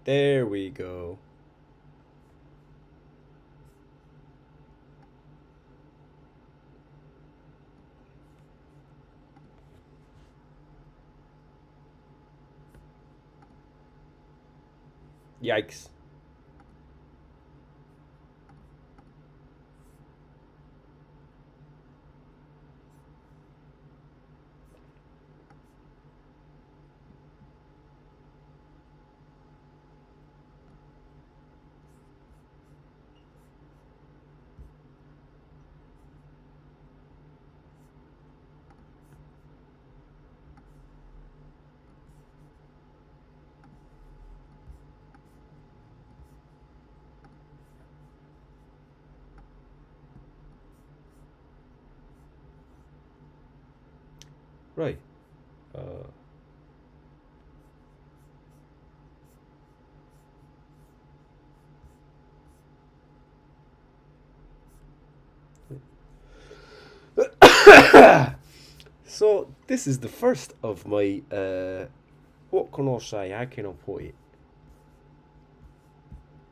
There we go. Yikes. Right. Uh, so this is the first of my what can I say? How can I put it?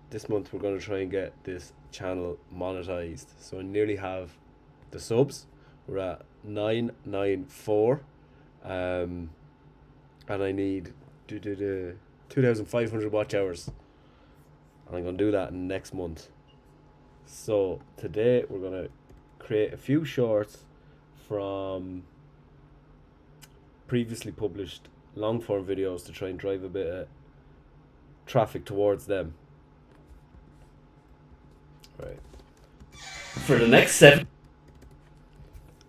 This month we're gonna try and get this channel monetized. So I nearly have the subs. We're at 994. And I need 2,500 watch hours. And I'm gonna do that next month. So today we're gonna create a few shorts from previously published long form videos to try and drive a bit of traffic towards them. Right. For the next 7.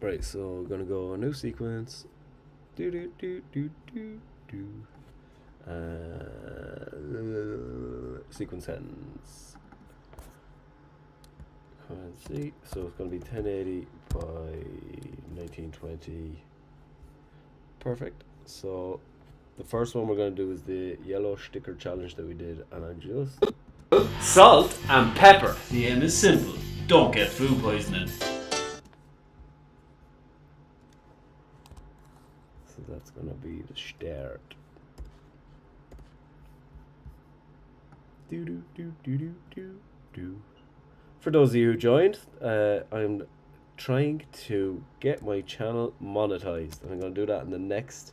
Right, so we're gonna go a new sequence. Do do do do do do. Sequence ends. Let's see. So it's gonna be 1080 by 1920. Perfect. So the first one we're gonna do is the yellow sticker challenge that we did, and I just Salt and pepper. The aim is simple. Don't get food poisoning. So that's gonna be the start. Do do do do do do do. For those of you who joined, I'm trying to get my channel monetized, and I'm gonna do that in the next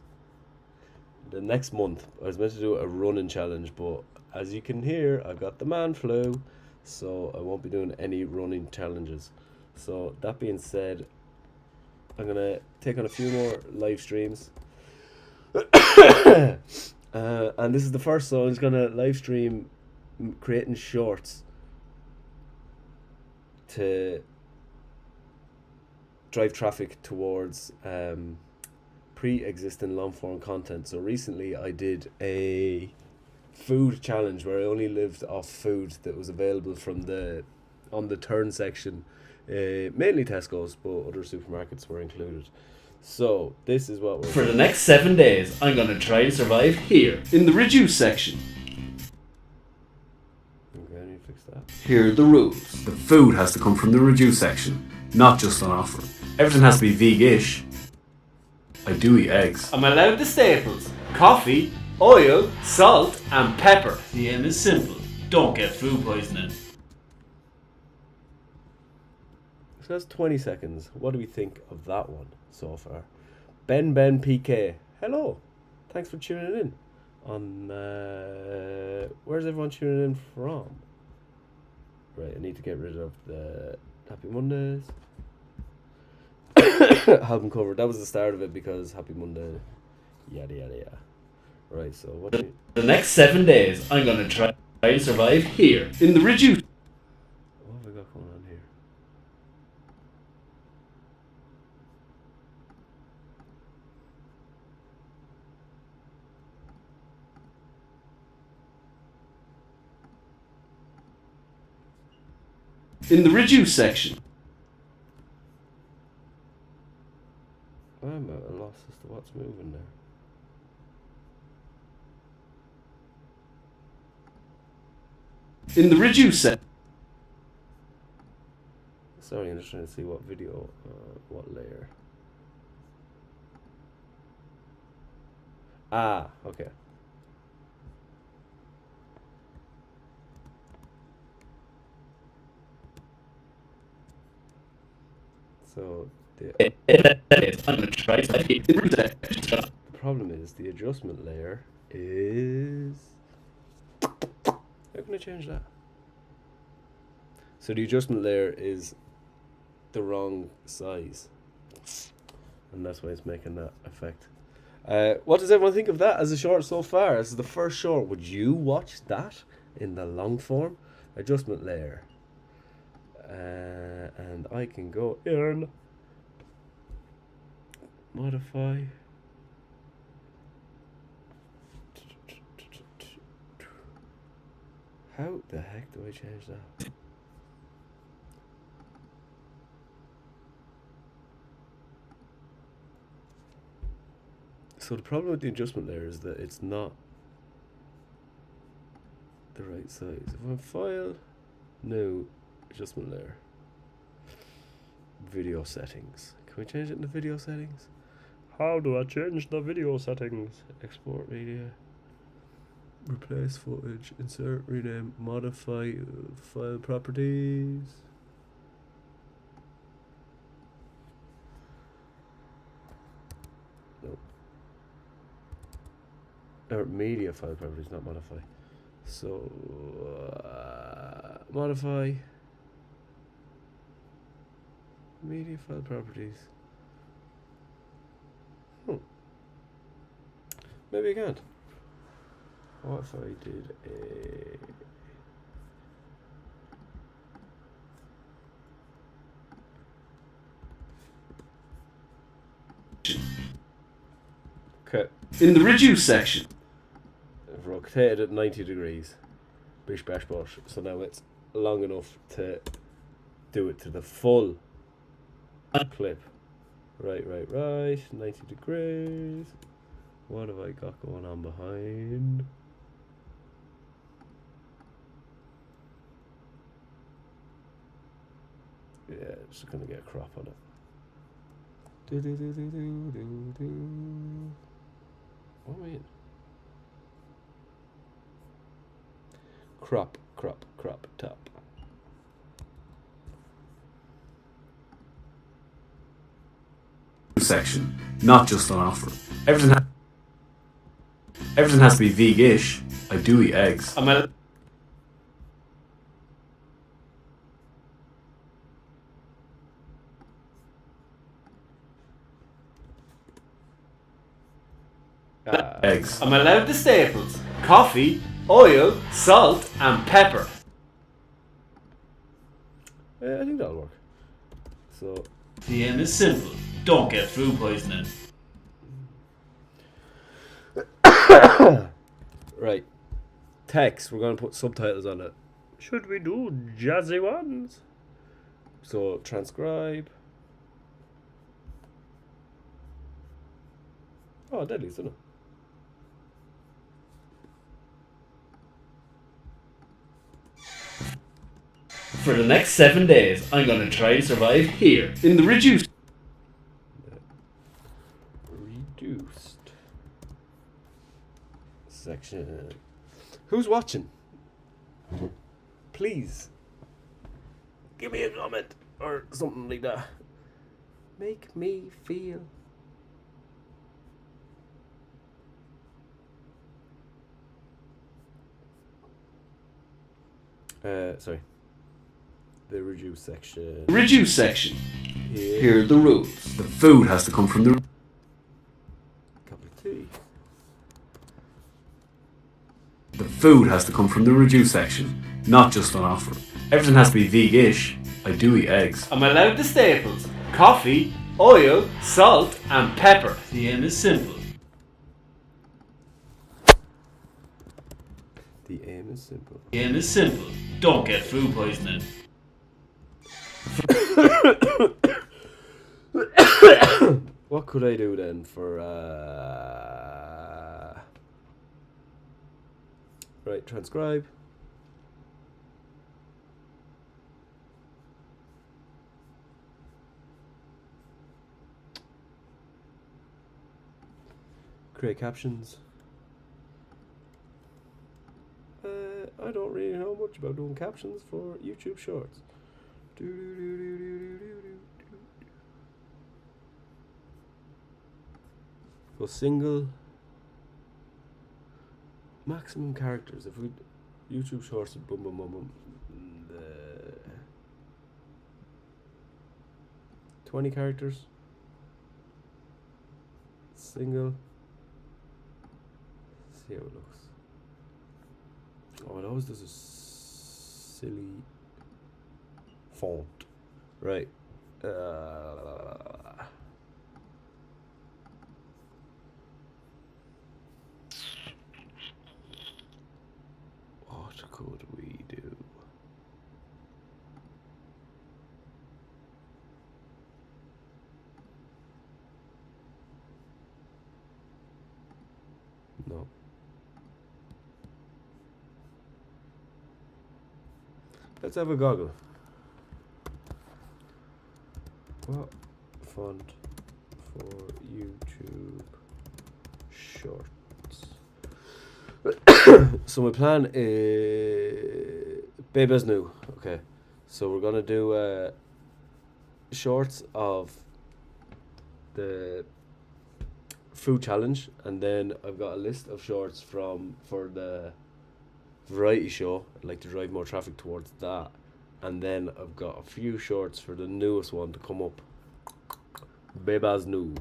month. I was meant to do a running challenge, but as you can hear, I've got the man flu, so I won't be doing any running challenges. So that being said, I'm gonna take on a few more live streams. And this is the first, so I'm just gonna live stream creating shorts to drive traffic towards pre-existing long form content. So recently I did a food challenge where I only lived off food that was available from on the turn section, mainly Tesco's, but other supermarkets were included. So this is what we're For the next 7 days, I'm gonna try and survive here in the reduce section. Okay, I need to fix that. Here are the rules. The food has to come from the reduce section, not just on offer. Everything has to be veg-ish. I do eat eggs. I'm allowed the staples: coffee, oil, salt, and pepper. The aim is simple. Don't get food poisoning. So that's 20 seconds. What do we think of that one so far? Ben PK. Hello. Thanks for tuning in. On where's everyone tuning in from? Right, I need to get rid of the Happy Mondays. Album cover. That was the start of it because Happy Monday. Yada yada yada. Right, so what do you... The next 7 days, I'm gonna try and survive here in the reduce. What have I got going on here? In the reduce section. I'm at a loss as to what's moving there. In the reduce section. Sorry, I'm just trying to see what video, what layer. Ah, okay. So the problem is the adjustment layer is. How can I change that? So the adjustment layer is the wrong size, and that's why it's making that effect. What does everyone think of that as a short so far? This is the first short. Would you watch that in the long form? Adjustment layer. And I can go in, modify. How the heck do I change that? So the problem with the adjustment layer is that it's not the right size. If I'm file, new, adjustment layer, video settings. Can we change it in the video settings? How do I change the video settings? Export media, replace footage, insert, rename, modify file properties. Nope. Or media file properties, not modify. So modify media file properties. Maybe I can't. What if I did a okay. In the reduce section, I've rotated at 90 degrees. Bish bash bosh. So now it's long enough to do it to the full clip. Right. 90 degrees. What have I got going on behind? Yeah, just gonna get a crop on it. What am I in? Crop, top. section, not just on offer. Everything has to be vegish. I do eat eggs. I'm a eggs. I'm allowed the staples: coffee, oil, salt, and pepper. I think that'll work. So The aim is simple: don't get food poisoning. right, text. We're gonna put subtitles on it. Should we do jazzy ones? So transcribe. Oh, deadly, isn't it? For the next 7 days, I'm gonna try to survive here in the reduced section. Who's watching? Please give me a comment or something like that. Make me feel. Sorry. The reduce section. Reduce section. Here are the rules. The food has to come from the Cup of tea. The food has to come from the reduce section, not just on offer. Everything has to be vegish. I do eat eggs. I'm allowed the staples: coffee, oil, salt, and pepper. The aim is simple. The aim is simple. The aim is simple: don't get food poisoning. What could I do then for right, transcribe. create captions. I don't really know much about doing captions for YouTube Shorts. Go single. Maximum characters. If we YouTube Shorts, boom, boom, boom, boom. 20 characters. Single. See how it looks. Oh, it always does a silly font. Right. What could we do? No. Let's have a goggle. What font for YouTube Shorts? So my plan is Bebas new. Okay, so we're gonna do shorts of the food challenge, and then I've got a list of shorts for the variety show. I'd like to drive more traffic towards that, and then I've got a few shorts for the newest one to come up. Bebas new.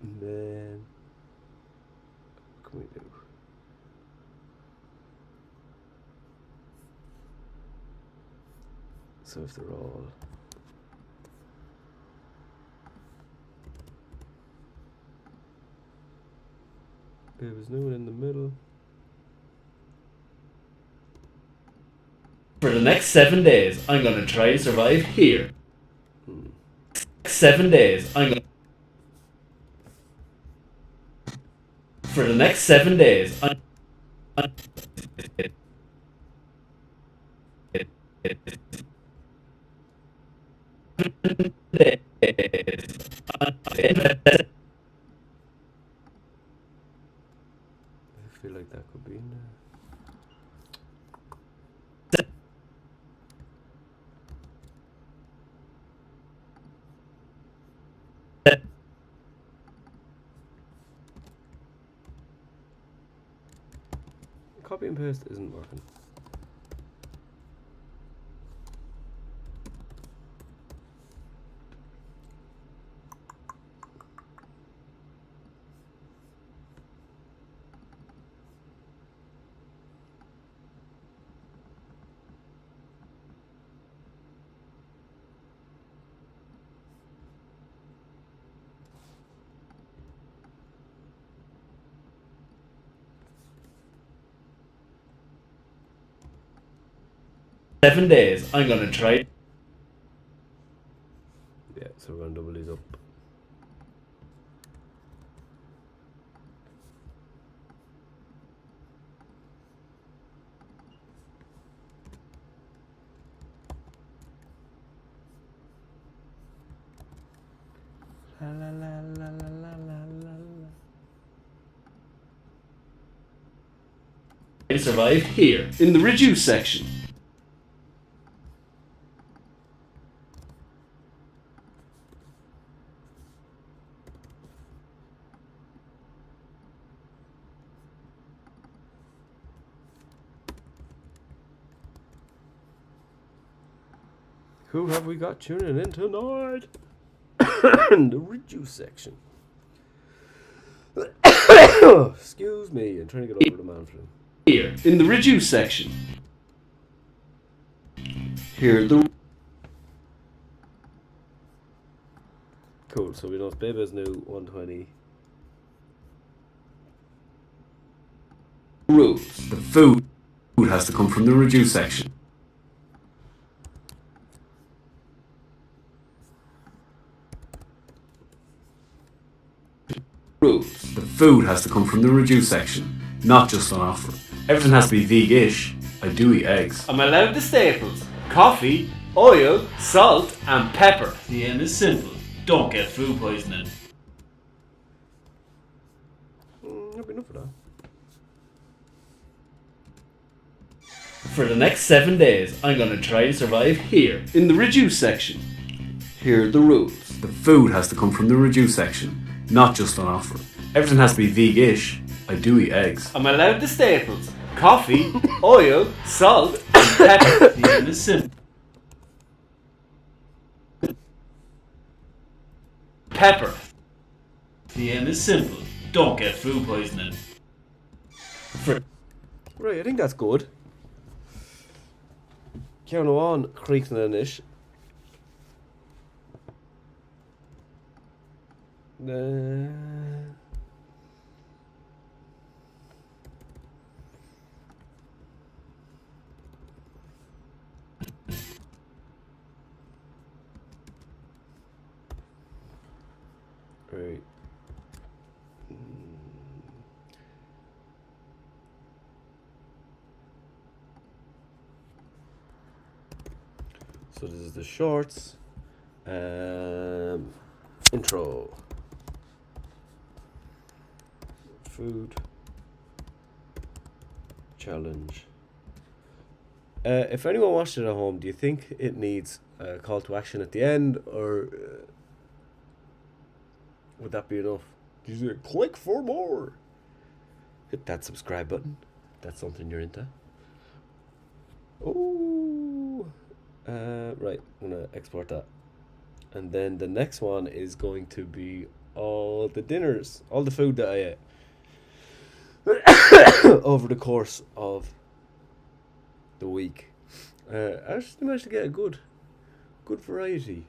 And then what can we do? So if they're all Bebas new in the middle. For the next 7 days, I'm gonna try to survive here. 7 days, I'm gonna. For the next 7 days, I'm. I feel like that could be in there. Copy and paste isn't working. Seven days, I'm gonna try. Yeah, so we're gonna double these up. La la la la la la la la. To survive here in the reduce section. Who have we got tuning in tonight? In the reduce section. Excuse me, I'm trying to get over the man flu. Here in the reduce section. Here the Cool, so we know it's Bebas new 120. rules. The food has to come from the reduce section. Rules. The food has to come from the reduce section, not just on offer. Everything has to be vegan-ish. I do eat eggs. I'm allowed the staples: coffee, oil, salt, and pepper. The aim is simple: don't get food poisoning. That'll be enough for that. For the next 7 days, I'm gonna try and survive here, in the reduce section. Here are the rules. The food has to come from the reduce section, not just on offer. Everything has to be vegish. I do eat eggs. I'm allowed the staples. Coffee, oil, salt, pepper. The aim is simple. Pepper. The aim is simple. Don't get food poisoning. Right, I think that's good. Ceann Óin creaking in ish. Right. So this is the shorts. Intro. Food. Challenge. If anyone watched it at home, do you think it needs a call to action at the end, or would that be enough? Do you say, click for more? Hit that subscribe button. If that's something you're into. Oh, right. I'm gonna export that, and then the next one is going to be all the dinners, all the food that I ate over the course of the week. I actually managed to get a good variety.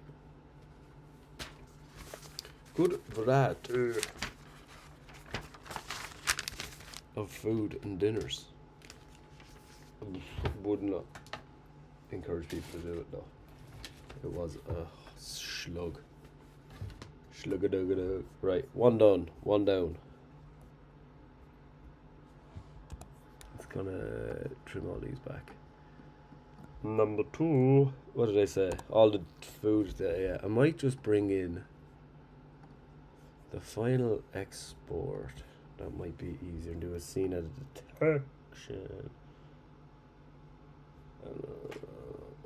Good variety of food and dinners. Would not encourage people to do it though. It was a slug. Slug-a-dug-a-dug. Right, one done, one down. It's gonna trim all these back. Number 2. What did I say? All the food that, yeah. I might just bring in the final export. That might be easier. Do a scene at detection.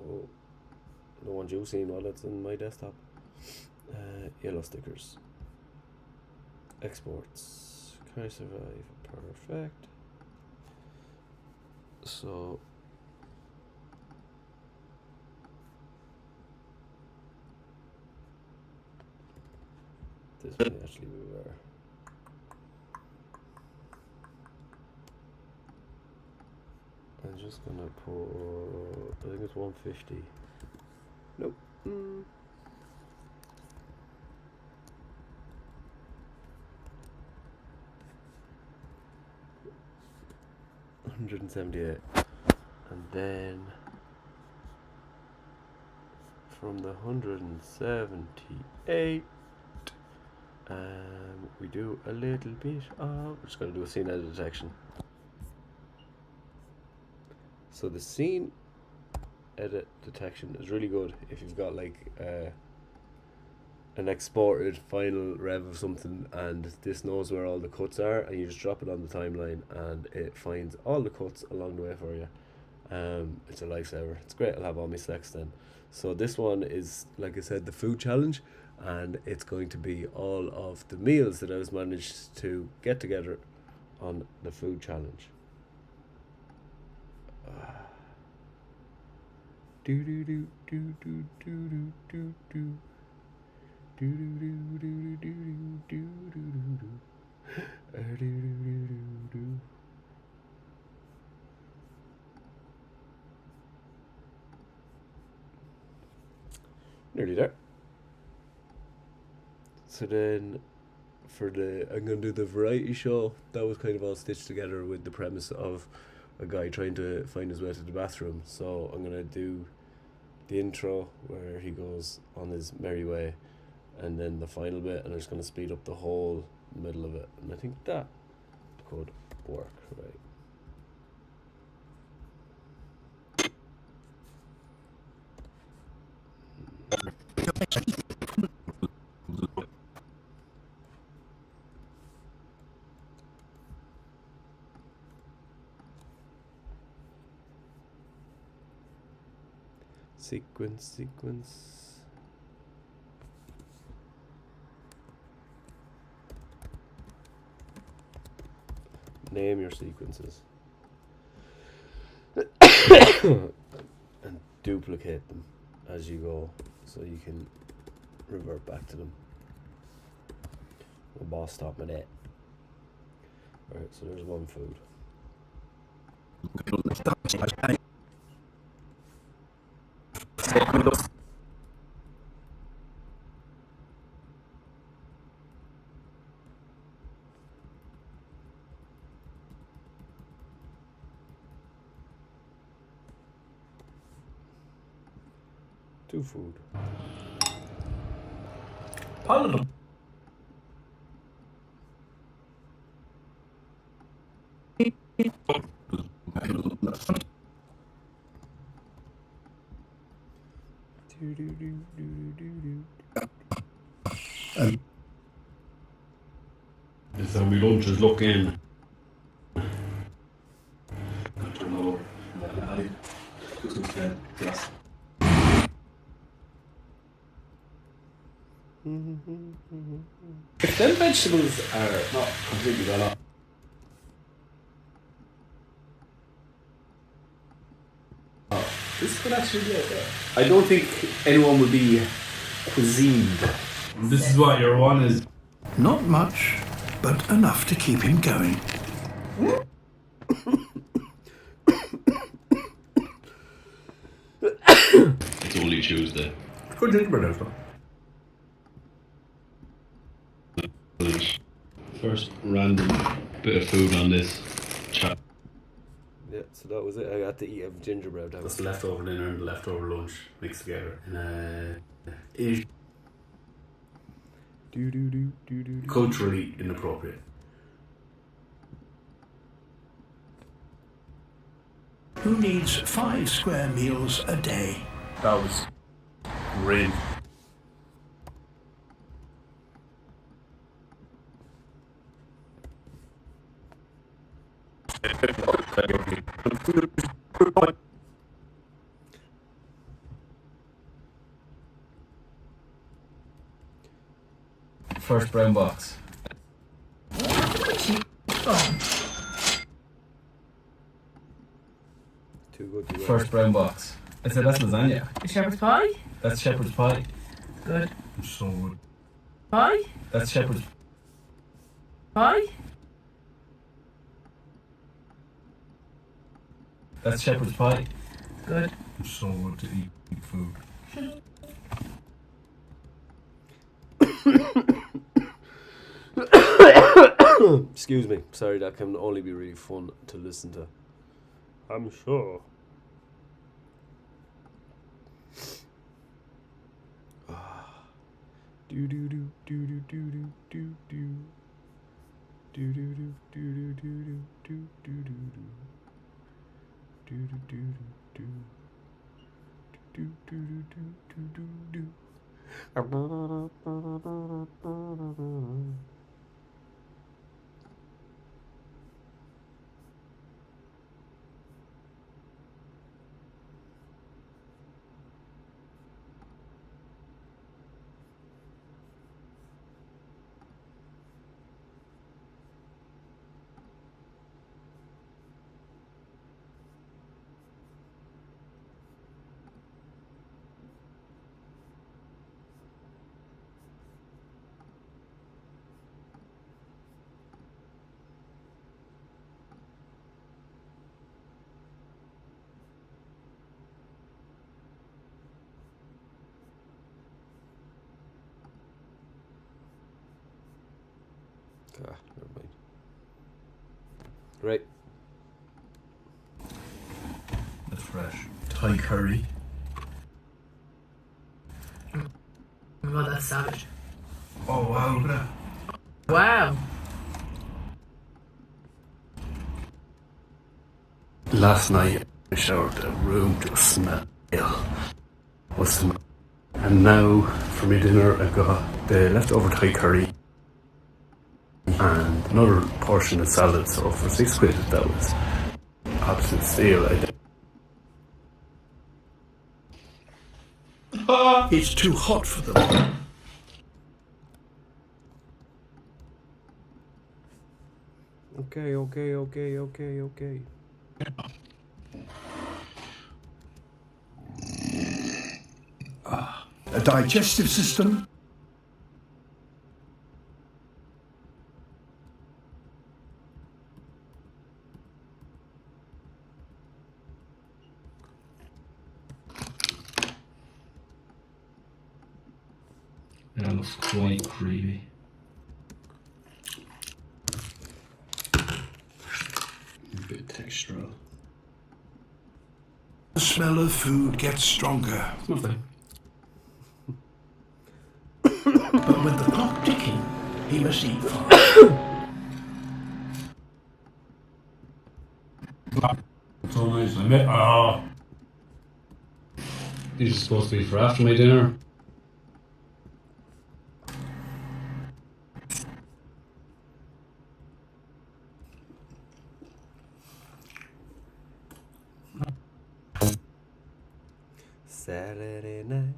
Oh, no one you seen while it's in my desktop. Yellow stickers. Exports. Can I survive? Perfect. So this may actually be where. I'm just gonna put, I think it's 150. Nope. 178. And then from the 178, we do a little bit of, we're just going to do a scene edit detection. So the scene edit detection is really good if you've got like an exported final rev of something, and this knows where all the cuts are, and you just drop it on the timeline and it finds all the cuts along the way for you. It's a lifesaver. It's great. I'll have all my selects then. So this one is, like I said, the food challenge, and it's going to be all of the meals that I was managed to get together on the food challenge. Do do do do do do do do do. Do do do do do do do do do. Nearly there. So then for I'm gonna do the variety show. That was kind of all stitched together with the premise of a guy trying to find his way to the bathroom. So I'm gonna do the intro where he goes on his merry way, and then the final bit, and I'm just going to speed up the whole middle of it, and I think that could work, right? Sequence. Name your sequences. And duplicate them as you go so you can revert back to them. The boss stop me there. Alright, so there's one food. Two food. This is how my lunch is looking. If them vegetables are not completely well off. Oh, this could actually be okay. I don't think anyone would be cuisined. This is what your one is. Not much, but enough to keep him going. It's only Tuesday. Good gingerbread house, though. First random bit of food on this chat. Yeah, so that was it. I got to eat a gingerbread house. That's leftover dinner and leftover lunch mixed together in culturally inappropriate. Who needs 5 square meals a day? That was grim. First brown box. Too good to go. First brown box. I said that's lasagna. Shepherd's pie? That's shepherd's pie. Good. So good. Pie? That's shepherd's Pie? That's shepherd's pie. Good. So good to eat food. Excuse me. Sorry, that can only be really fun to listen to. I'm sure. Do do do do do do do do do. Do do do do do do do do do do. Do do do do do. Do do do do do do. Ah, never mind. Right. The fresh Thai curry. Oh my god, that's savage. Oh wow, look at that. Wow. Last night I showered the room to smell ill. And now for my dinner I've got the leftover Thai curry and another portion of salad, so for £6 that was absolute steal. It's too hot for them. Okay. A digestive system. That looks quite creamy. A bit textural. The smell of food gets stronger. Lovely. But with the clock ticking, he must eat fast. It's all nice. These are supposed to be for after my dinner. Saturday night.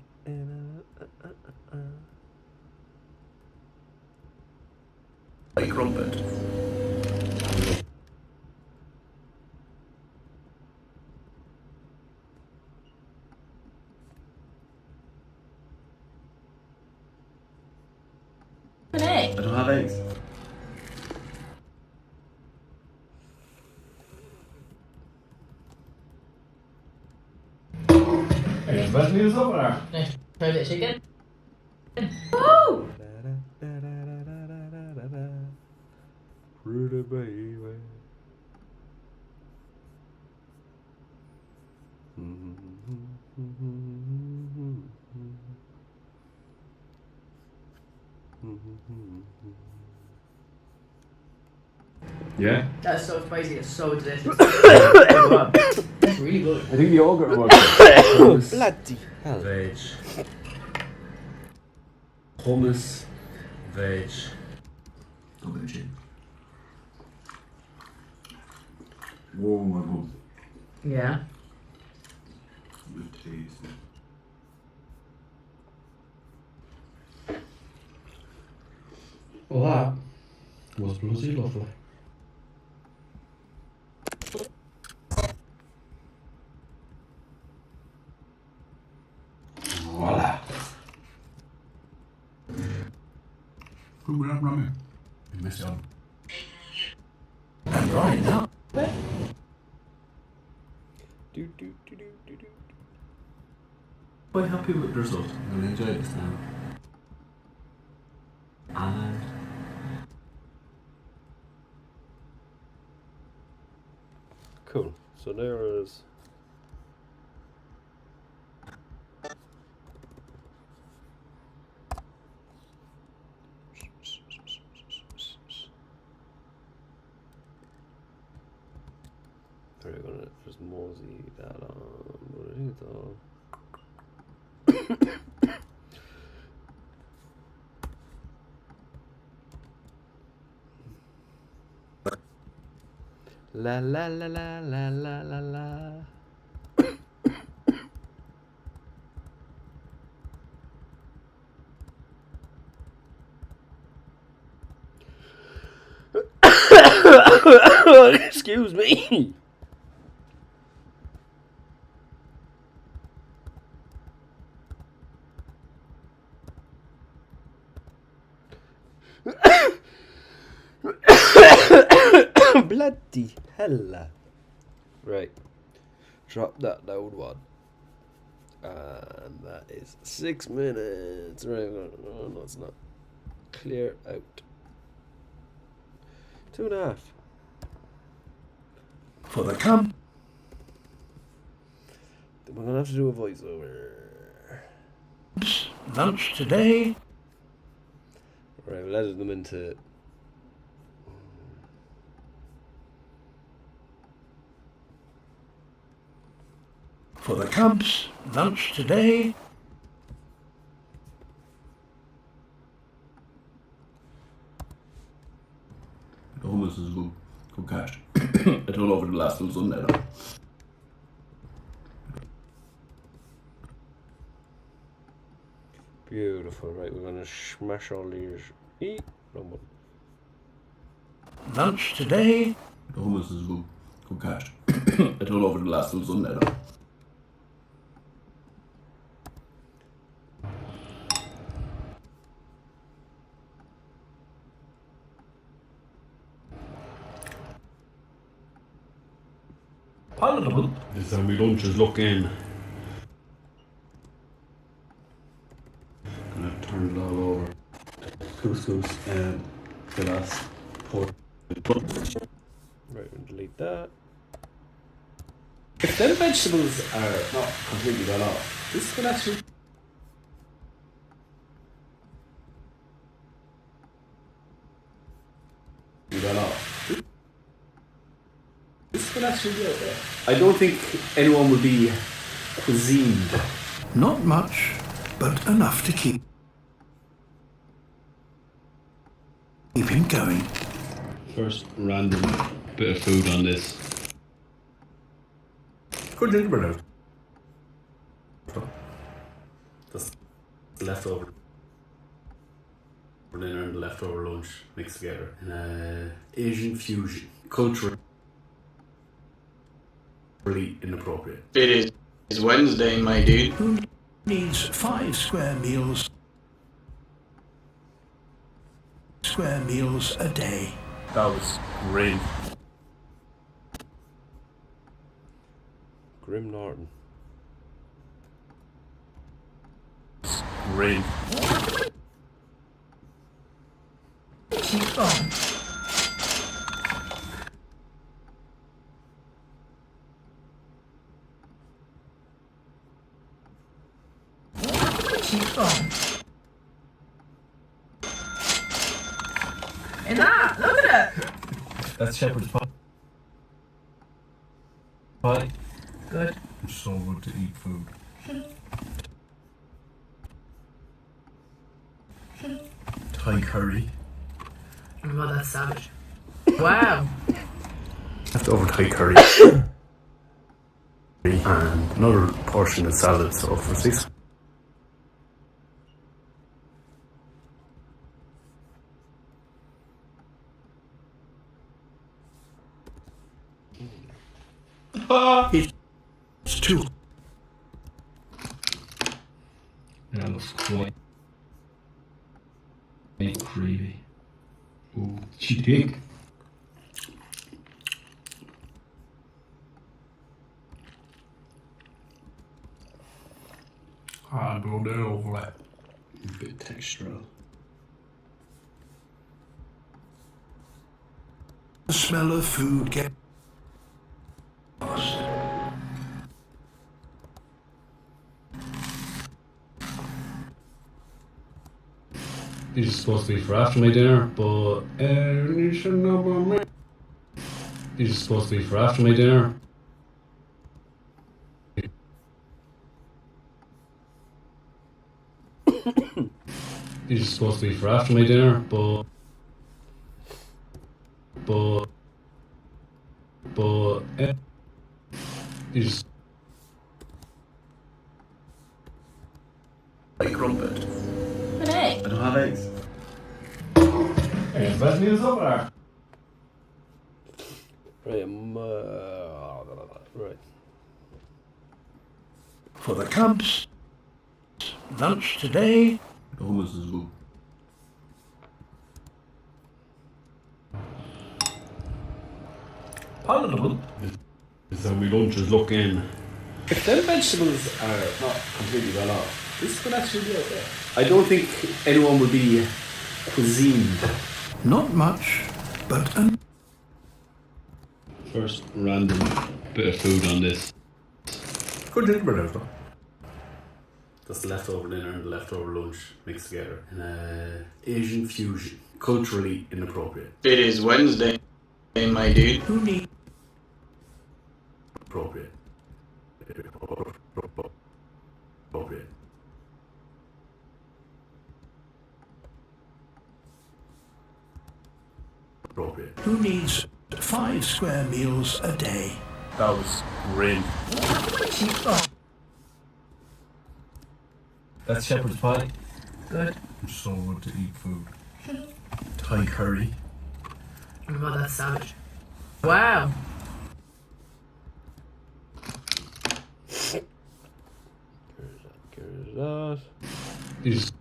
Like crumpet. An egg. I don't have eggs. Hey, best news over there. Nice. Try a bit of chicken. Woo! Pretty baby. Yeah? That's so spicy. It's so delicious. It's really good. I think the yogurt was Bloody hell. veg. Hummus, veg. Oh, veg. Whoa, my God. Yeah. Good taste. Well, that was bloody lovely. Voila. Who will have ramen? You missed out. And right now, Quite happy with the result. I really enjoy this now. And Cool. So there is. We're gonna just mosey that on. La la la la la la la la. Excuse me. Bloody hell. Right. Drop that down one. And that is 6 minutes. Right. No, it's not. Clear out. 2.5. for the camp. Then we're gonna have to do a voiceover. Lunch today. Right, we'll edit them into. For the camps, lunch today. The hummus is good cash. I don't know if it'll last till Sunday though. Beautiful. Right, we're gonna smash all these. Eat. Wrong one. Lunch today. The hummus is good. Good catch. I told over the last one Sunday though. Palatable. This is how my lunch is looking. Gonna have to turn it all over. Couscous and the last pork. Right, we'll delete that. If them vegetables are not completely well off, this could actually be well off. This could actually be okay. I don't think anyone would be cuisined. Not much, but enough to keep him going. First random bit of food on this. Good gingerbread house. That's leftover for dinner and leftover lunch mixed together in a Asian fusion. Culturally inappropriate. It is Wednesday, my dude. Who needs 5 square meals? Square meals a day. That was great. Grim Norton. Great. Keep on. Keep on. And that, look at it. That's shepherd's pie. Pie. Good. It's so good to eat food. Thai curry. Oh, that's savage. Wow. Leftover Thai curry. And another portion of salad, so for 6. It's too. That looks quite creamy. Ooh, cheap. Hard boiled over A bit textural. The smell of food get lost. This is supposed to be for after my dinner, but you should know about me. This is supposed to be for after my dinner. This is supposed to be for after my dinner, but this is like crumpet. An egg. I don't have eggs. Hey, best meals over there. Right, right. For the cubs. Lunch today. The hummus is good. Palatable. This is how my lunch is looking. If them vegetables are not completely well off, this could actually be okay. I don't think anyone would be cuisined. Not much, but First random bit of food on this. Good gingerbread house though. That's leftover dinner and leftover lunch mixed together in a Asian fusion. Culturally inappropriate. It is Wednesday, my dude. who needs Appropriate. Appropriate. Appropriate. 5 square meals a day? That was great. Keep on. That's shepherd's pie. Good. I'm so good to eat food. Thai curry. Oh my god, that's savage. Wow. Get that. Is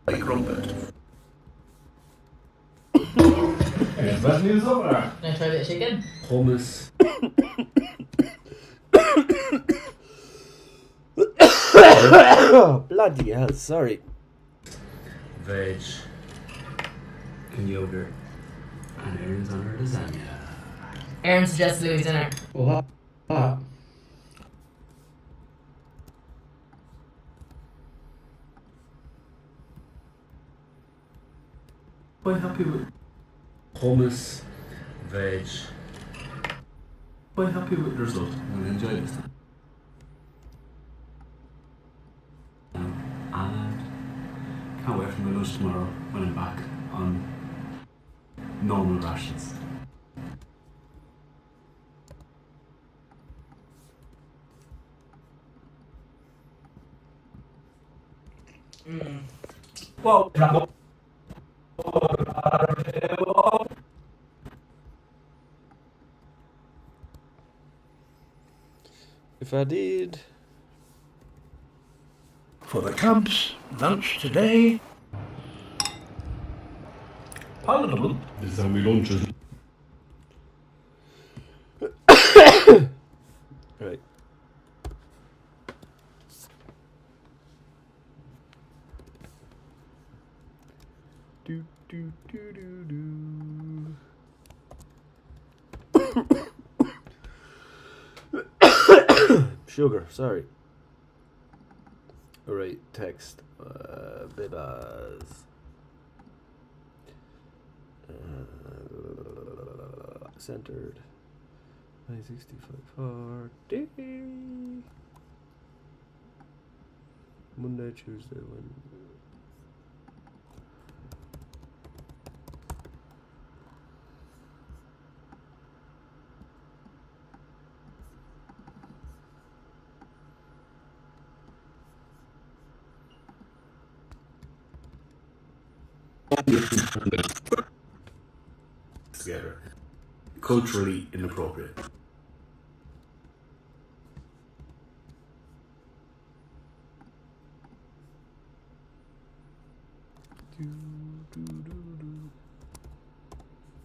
Thai crumpet. bad news over there. Can I try a bit of chicken? Hummus. Oh, bloody hell, sorry. Veg. And yogurt. And Erin's on her lasagna. Aaron suggests Louis dinner. What? Quite happy with. Hummus. Veg. Quite happy with the result. I'm gonna enjoy this. And can't wait for my lunch tomorrow when I'm back on normal rations. Well, if I did. For the Cubs, lunch today. Palatable. This is how my lunch is. Right. Do do do do do. Sugar, sorry. Alright, text. Bibas. Centered. 965 40. Monday, Tuesday, Wednesday. Together. Culturally inappropriate.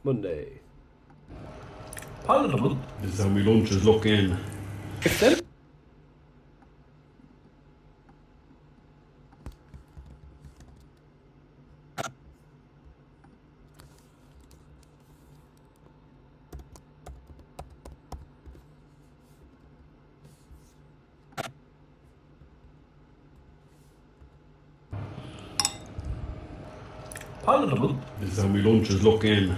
Monday. Palatable. This is how my lunch is looking. Palatable. This is how my lunch is looking.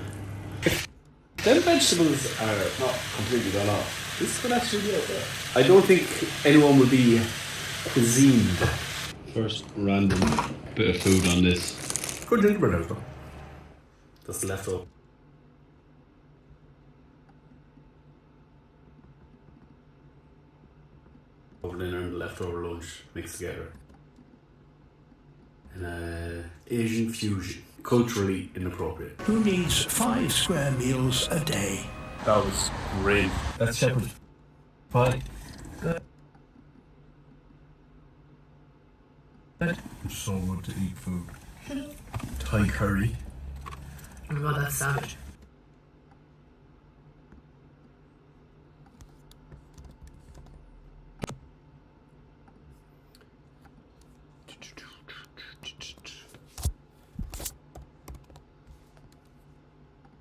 Them vegetables are not completely gone off. This could actually be out there. I don't think anyone would be cuisined. First random bit of food on this. Good gingerbread house though. That's the leftover. Over dinner and leftover lunch mixed together. And Asian fusion. Culturally inappropriate. Who needs 5 square meals a day? That was great. That's shepherd pie. I'm so good to eat food. Thai curry. Oh my god, that's savage.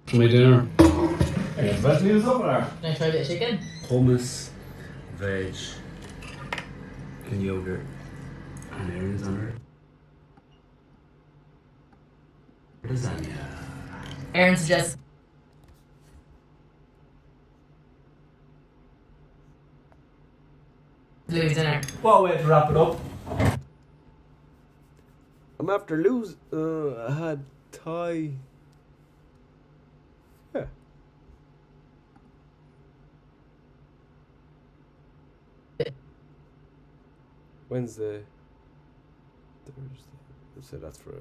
For my dinner. Bad news over there. Can I try a bit of chicken? Hummus, veg, and yogurt. And Erin's on her lasagna. Aaron suggests Louis dinner. What way to wrap it up? I'm after lose. I had Thai. Yeah. Wednesday, Thursday. So that's for.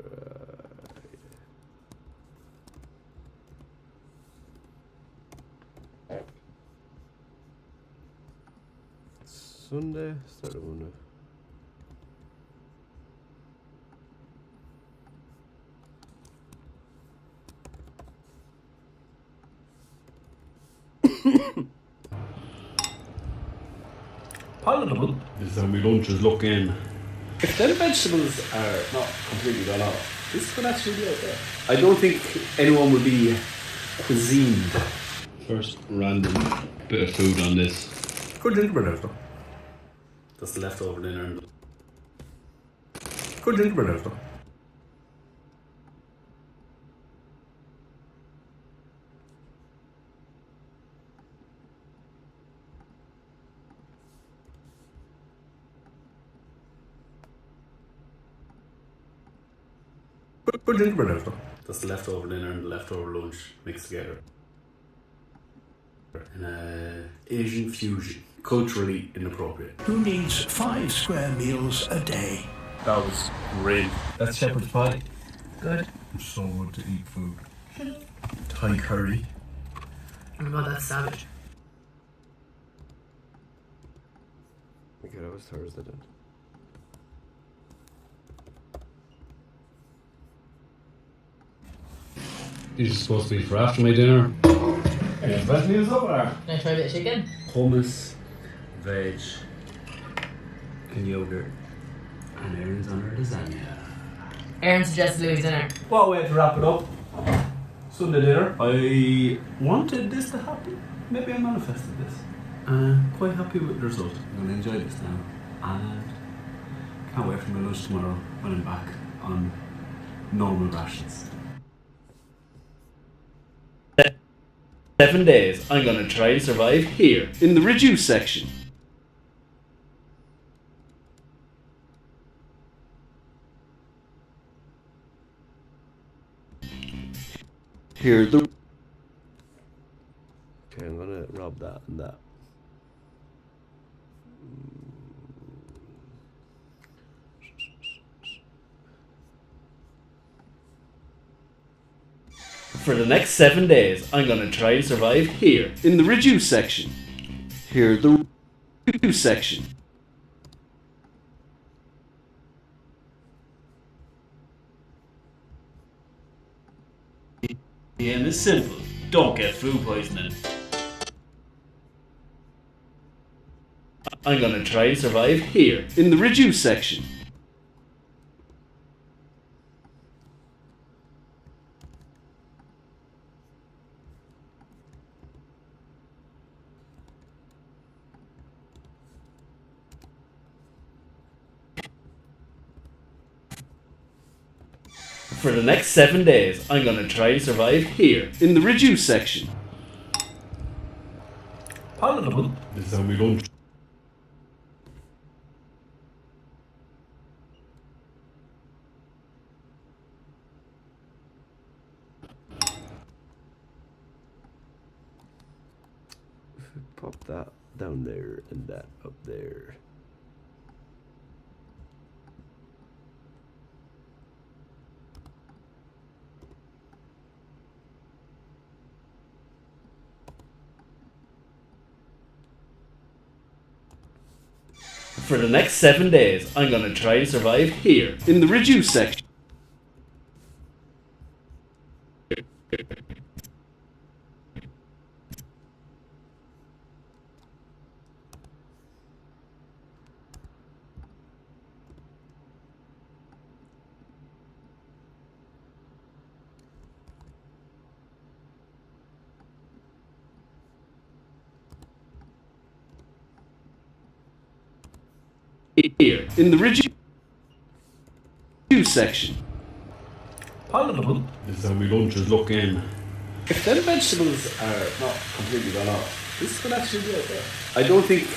Sunday, start of Monday. Palatable. This is how my lunch is looking. If them vegetables are not completely gone off, this could actually be okay. I don't think anyone will be cuisined. First random bit of food on this. Good gingerbread house though. That's the leftover dinner. Good gingerbread house though. Good gingerbread house though. That's the leftover dinner and the leftover lunch mixed together. In a Asian fusion. Culturally inappropriate. Who needs 5 square meals a day? That was great. That's shepherd's pie. Good. I'm so good to eat food. Thai curry. Oh my god, that's savage. Okay, that was Thursday then. These are supposed to be for after my dinner. Best meals up there. Can I try a bit of chicken? Hummus, veg, and yogurt. And Erin's on her lasagna. Aaron suggested Louis dinner. What a way to wrap it up. Sunday dinner. I wanted this to happen. Maybe I manifested this. Quite happy with the result. I'm going to enjoy this now. And can't wait for my lunch tomorrow when I'm back on normal rations. 7 days, I'm going to try and survive here, in the reduced section. Here the... Okay, I'm gonna rob that and that. For the next 7 days, I'm going to try and survive here, in the reduced section. Here the reduced section. The aim is simple. Don't get food poisoning. I'm going to try and survive here, in the reduced section. For the next 7 days, I'm going to try and survive here, in the reduced section. Palatable. This is how my lunch. Pop that down there and that up there. For the next 7 days, I'm going to try and survive here, in the reduced section. Here, in the reduced section. Palatable. This is how my lunch is looking. If them vegetables are not completely gone off, this could actually be okay. I don't think...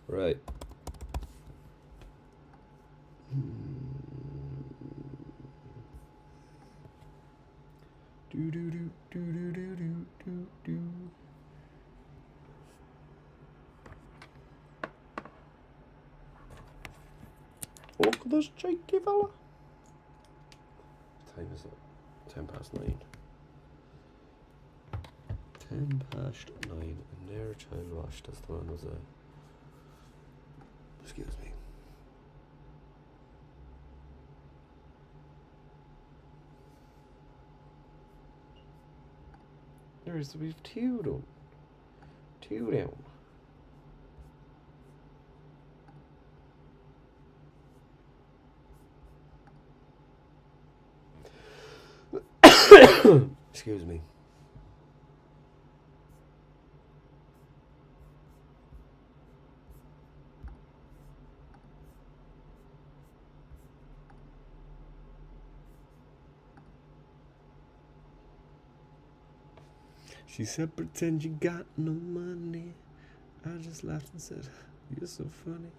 Right. This cheeky fella. What time is it? 9:10. 9:10. And their child wash. That's the one was a. Excuse me. We've two down. Two down. Excuse me. She said, pretend you got no money. I just laughed and said, you're so funny.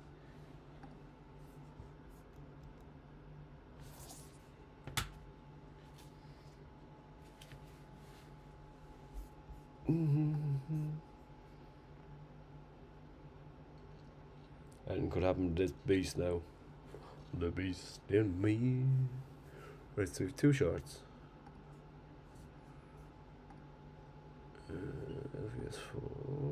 Anything could happen to this beast now. The beast in me. Right, so we have two shorts. LVS4.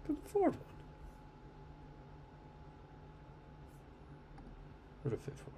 The fourth one. Or the fifth one.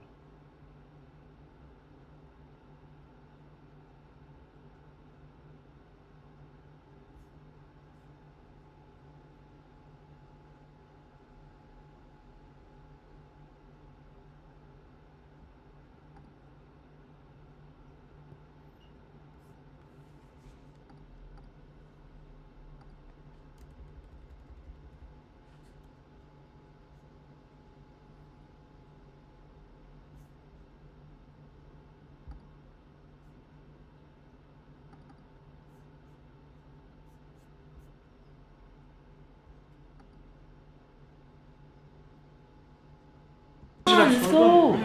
Let's go.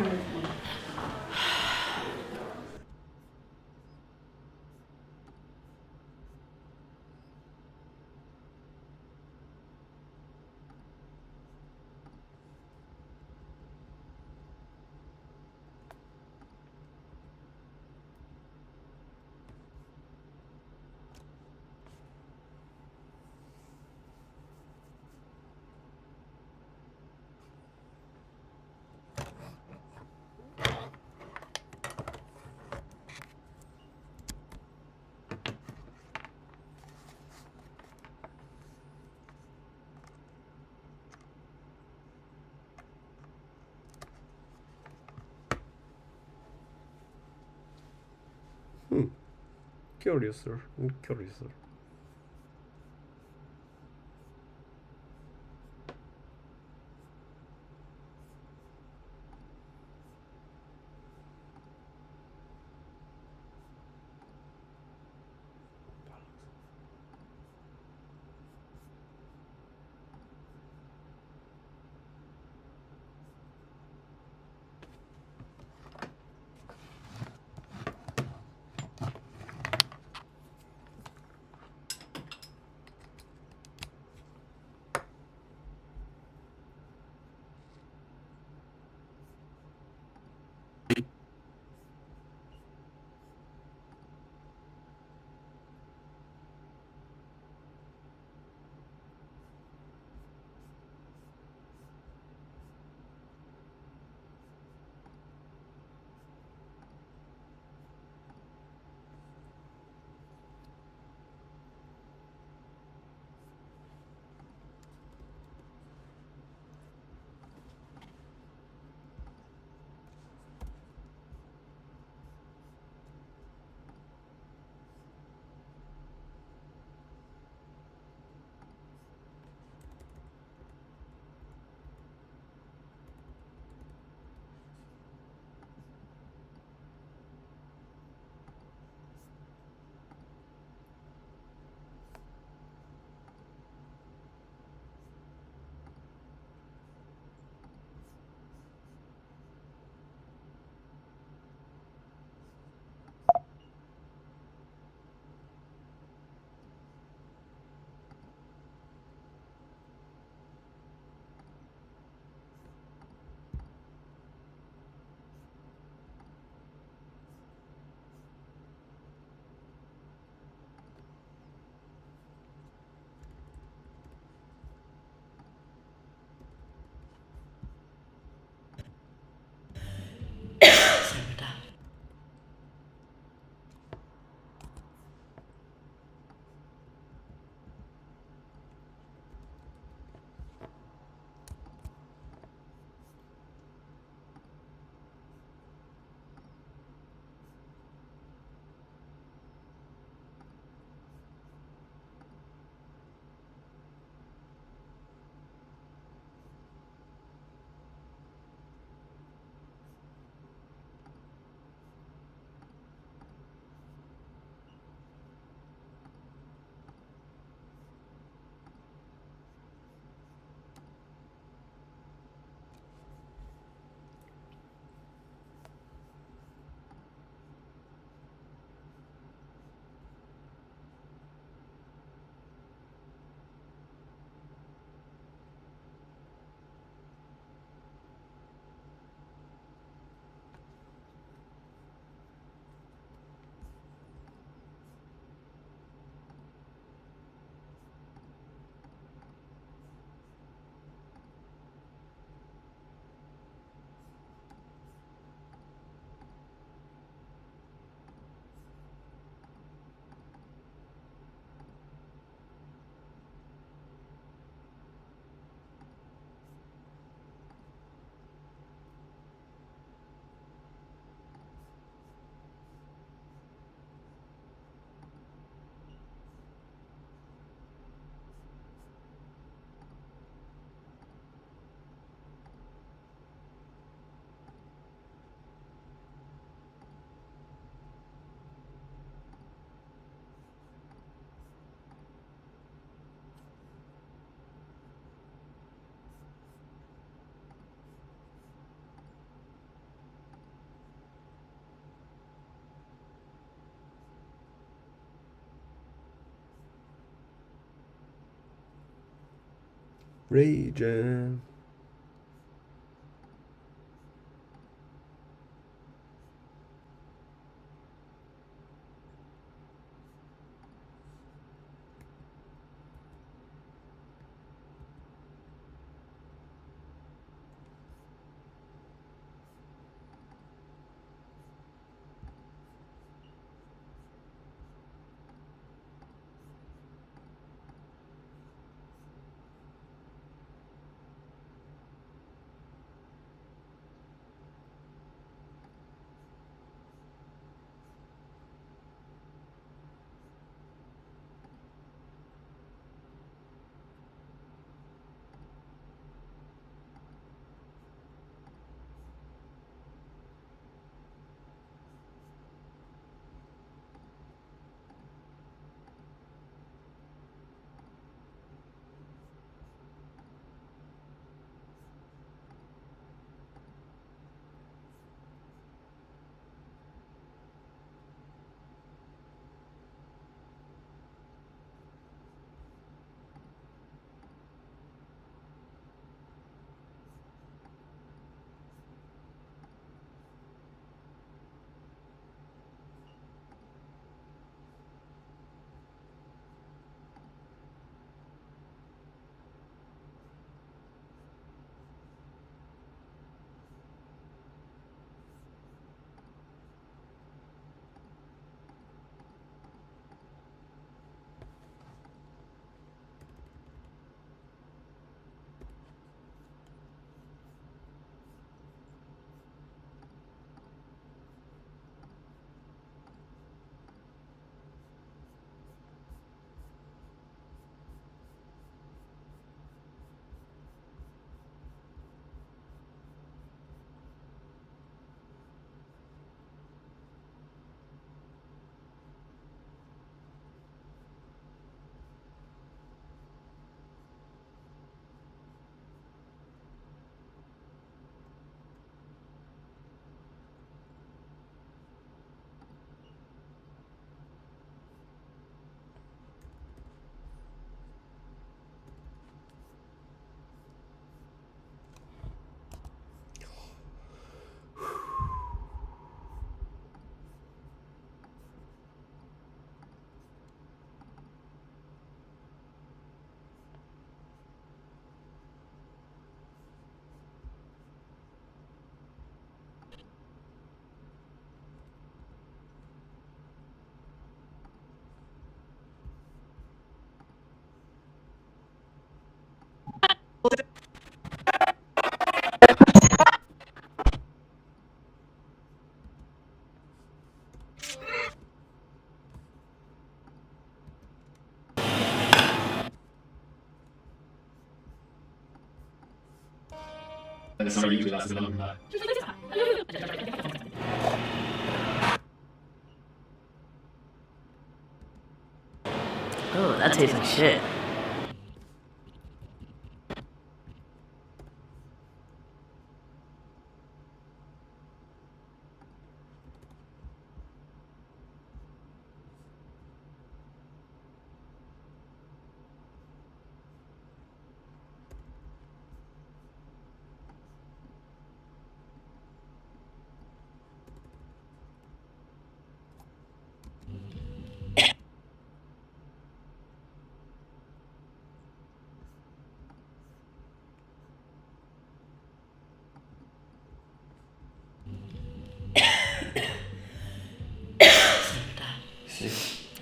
Curious, sir. I'm curious, sir. Raging. Oh, that tastes like shit.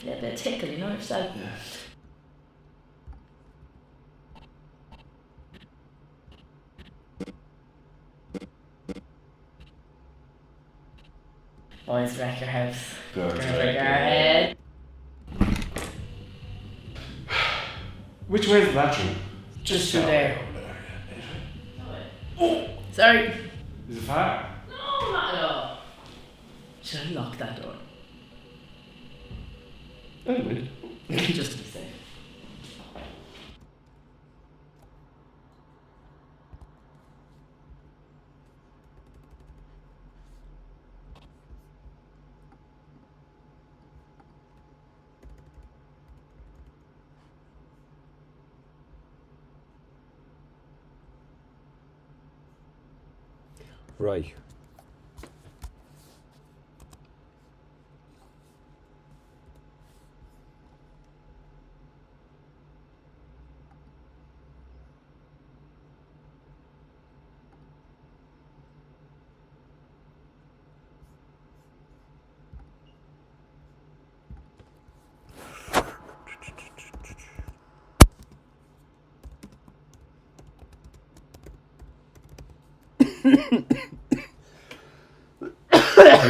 Yeah, a bit tickly, you know yourself. Yeah. Boys, wreck your house. Girls, wreck your head. Which way is the bathroom? Just through there. Oh, sorry. Is it far? No, not at all. Should I lock that door? I don't mind. Just to be safe. Right.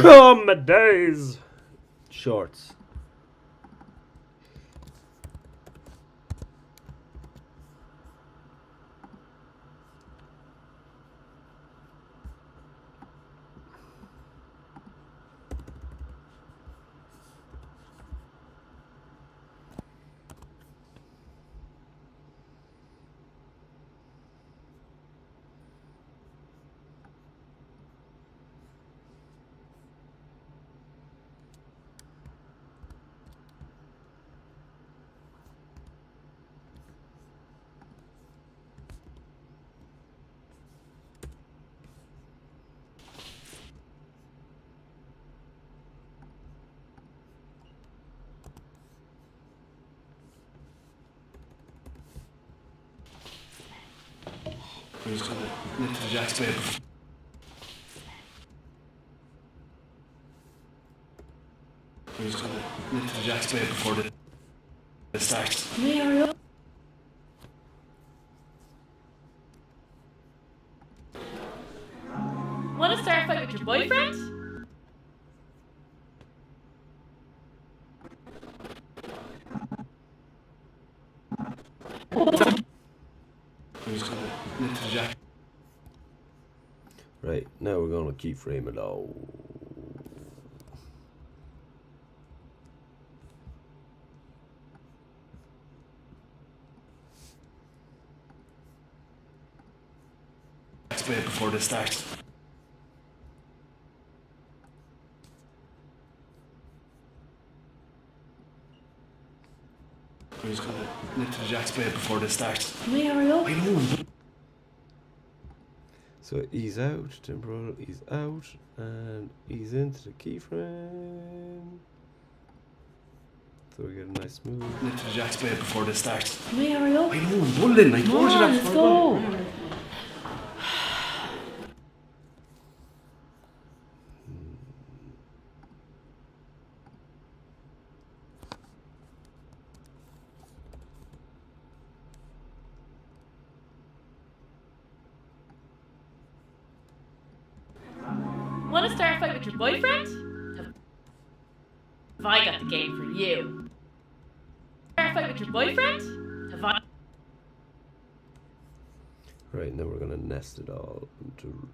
Oh my days! Shorts. I'm just gonna nip to the Jack's Bay. I'm just gonna nip to the Jack's Bay before the starts. Mario. Want to start a fight with your boyfriend? I'm just gonna nip to the Jack. Right, now we're gonna keyframe it all. Jack's Bay before the starts. I'm just gonna nip to the Jack's Bay before the starts. Mario. I know. So he's out, temporal, he's out, and he's into the keyframe. So we get a nice move. Nip to the Jack's Bay before the starts. Mario. I know, I'm bullying. I Come told you on, that let's before. go. Want to start a fight with your boyfriend? Have I got the game for you? Start a fight with your boyfriend? Have I? Right, now we're gonna nest it all into.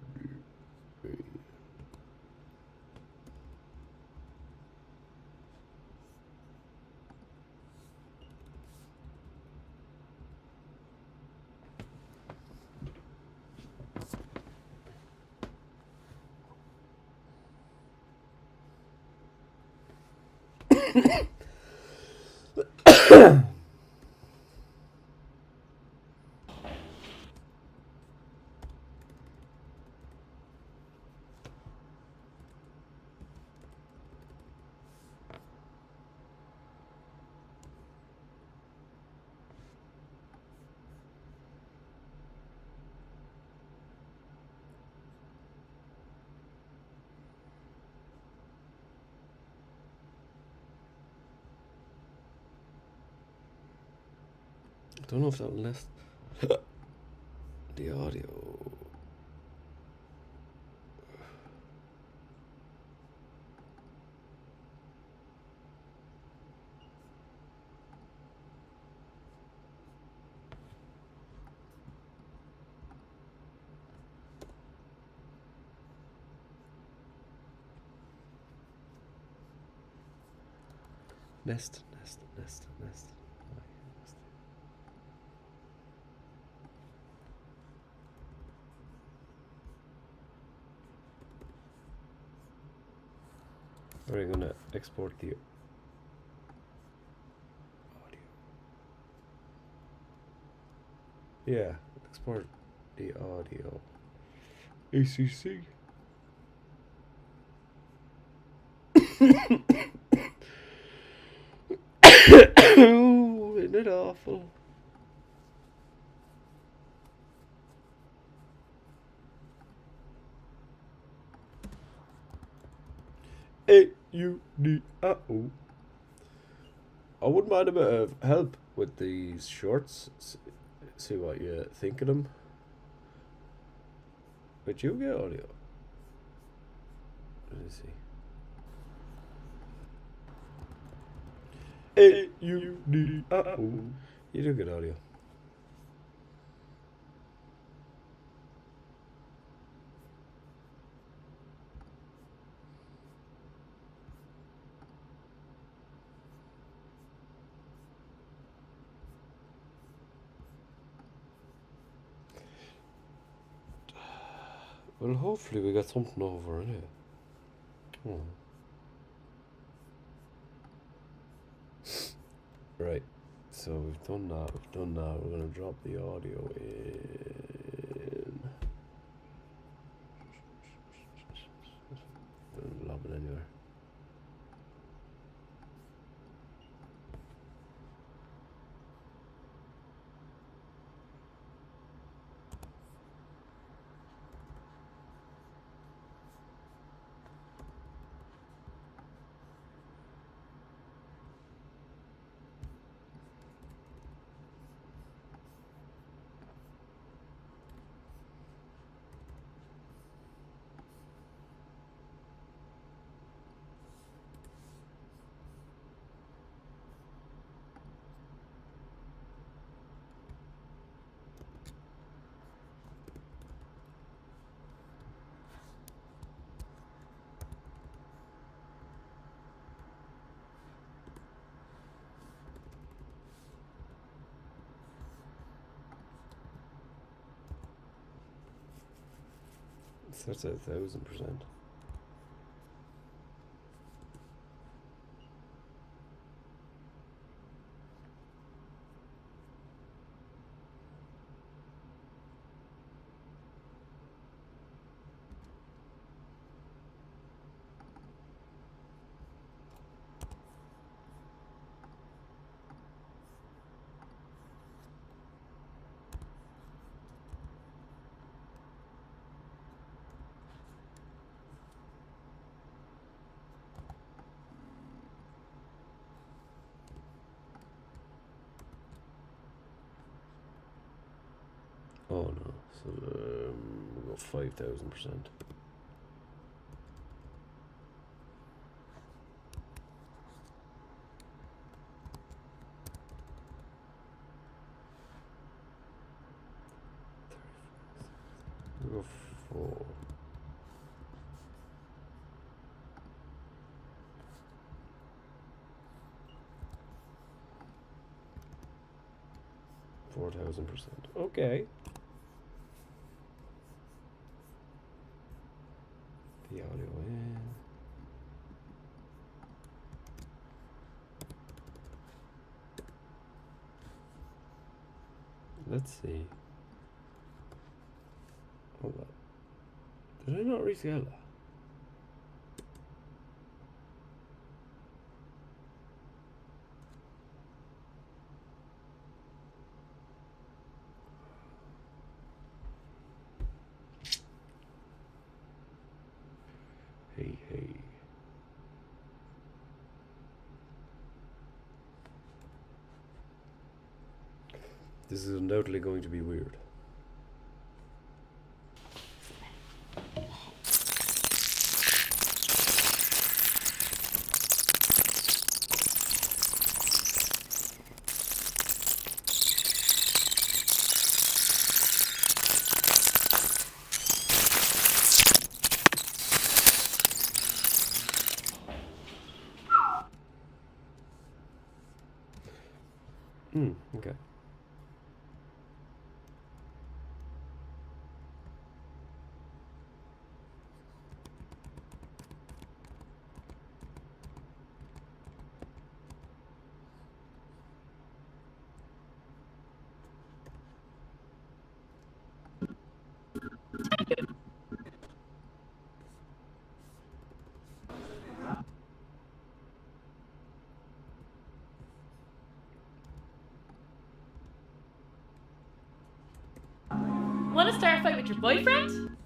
I don't know if that'll nest the audio. Nest. We're gonna export the audio. Yeah, export the audio. ACC. Isn't it awful? A-U-D-A-O. I wouldn't mind a bit of help with these shorts. See what you think of them. But you get audio. Let me see. A-U-D-A-O. You do get audio. Well, hopefully we got something over in it. Right, so we've done that, we're going to drop the audio in. Lob it anywhere. That's 1,000%. Oh no, so we'll go 5,000%. We'll go 4. %. Okay. The audio in. Let's see. Hold on. Did I not rescale that? Hey, hey. This is undoubtedly going to be weird. Okay. Thank you. 1 Want to start a fight with your boyfriend?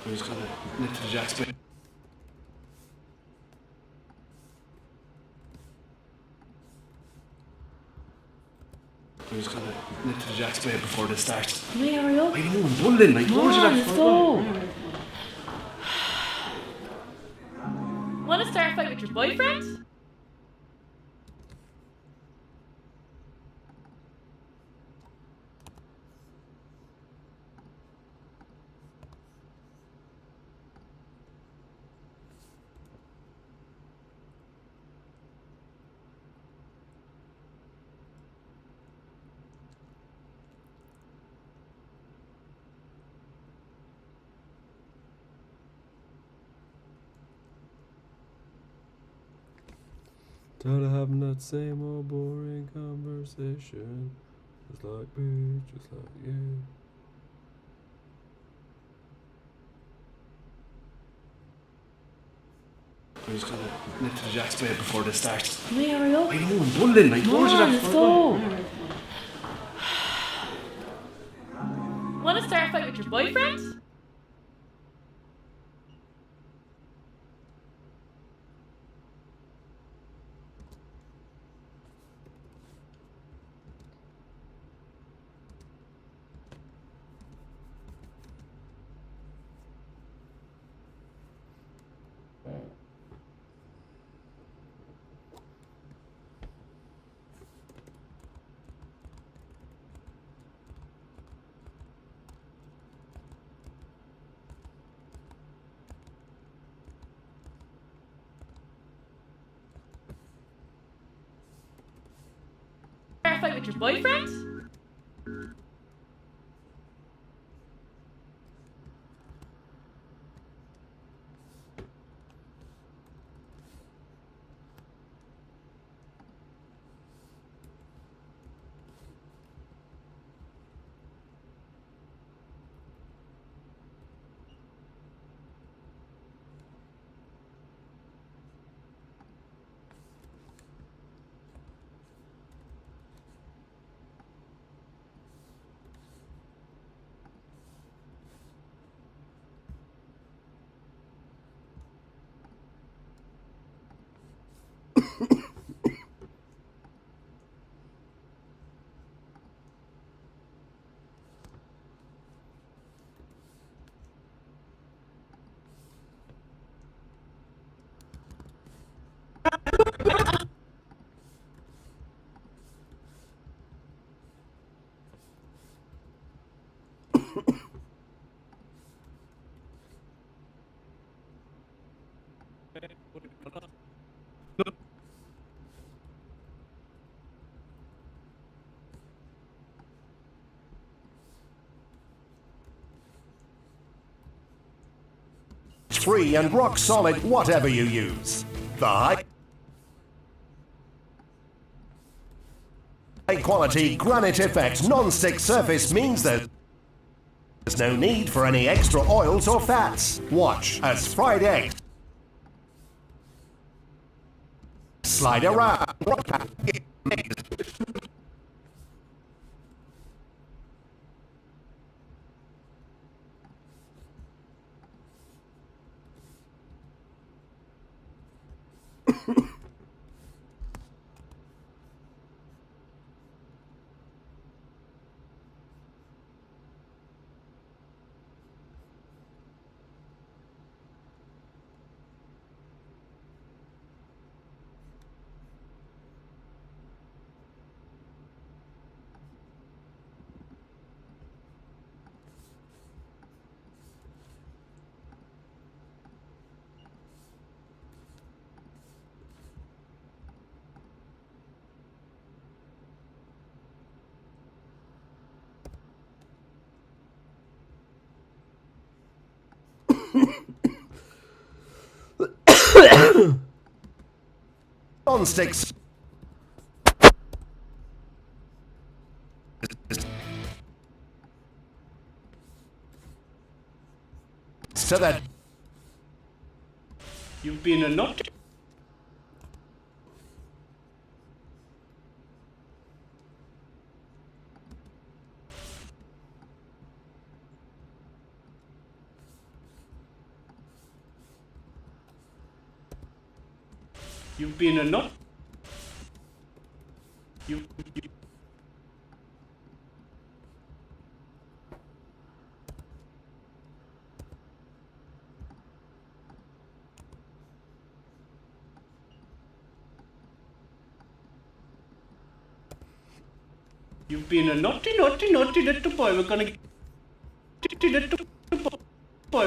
I'm just gonna nip to the Jack's Bay. I'm just gonna nip to the Jack's Bay before this starts. Can we hurry up? I know, I'm building. I told you that. Let's go. Want to start a fight with your boyfriend? Tired of having that same old boring conversation. Just like me, just like you. I'm just gonna nip to the Jack's Bay before this starts. Can we hurry up? I know, I'm building. I told you that. Let's go. Want to start a fight with your boyfriend? Start a fight with your boyfriend? free and rock solid whatever you use. The high quality Granite Effect non-stick surface means that there's no need for any extra oils or fats. Watch as fried eggs slide around. Non-sticks. So that You've been a nut. You've been a nut. You. You've been a naughty little boy. We're gonna naughty little boy.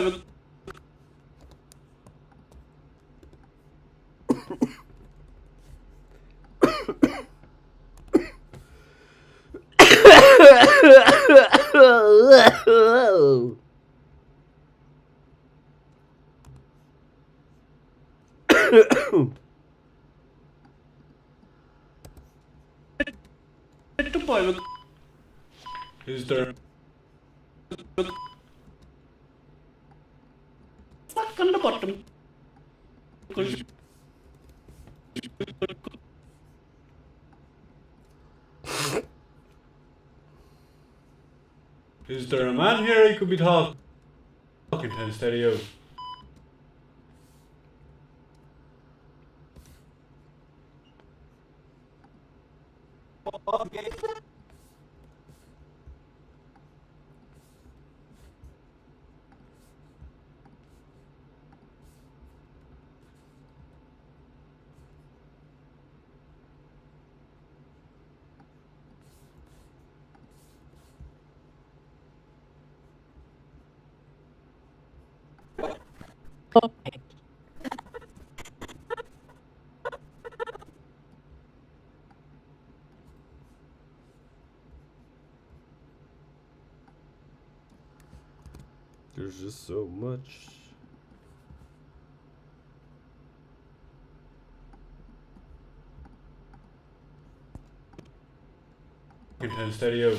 Little boy. Is there? Stuck on the bottom. Is there a man here he could be talking to instead of you? There's just so much. Instead of you.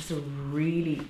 just a really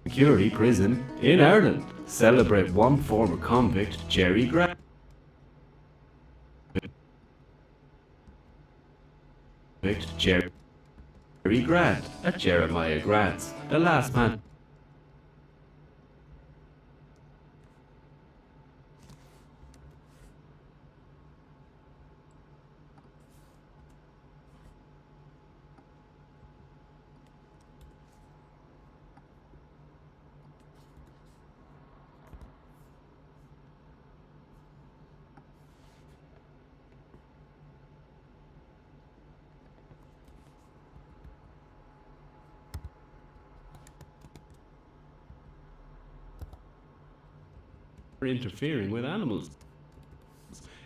Security prison in Ireland. Celebrate one former convict, Jerry Grant. Jerry Grant at Jeremiah Grant's, the last man. For interfering with animals.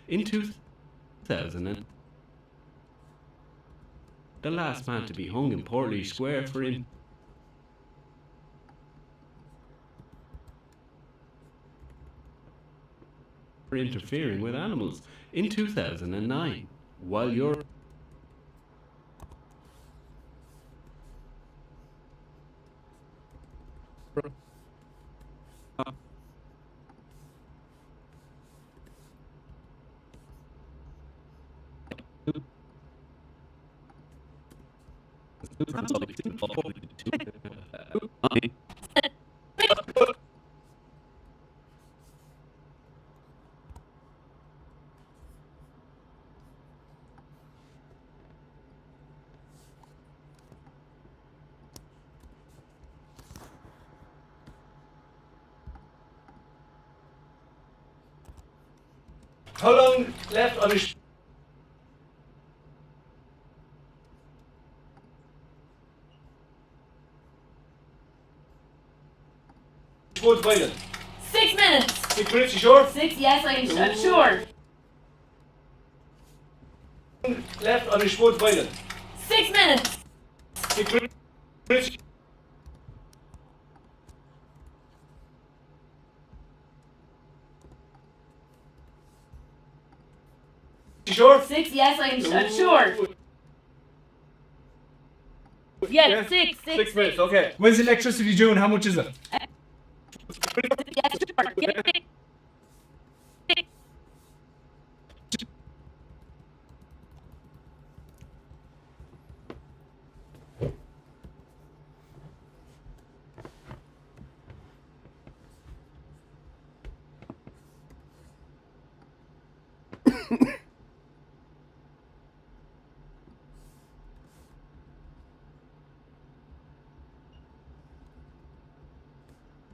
In 2000, the last man to be hung in Portlaoise Square for interfering with animals. In 2009, while you're How long left on his... Towards violent. 6 minutes. 6 minutes, you sure? 6, yes, I'm sure. Left on his towards violent. 6 minutes. 6 minutes. You sure? 6, yes, I'm sure. Yes, 6, 6 minutes, okay. When's electricity due and how much is it? Yes, sure.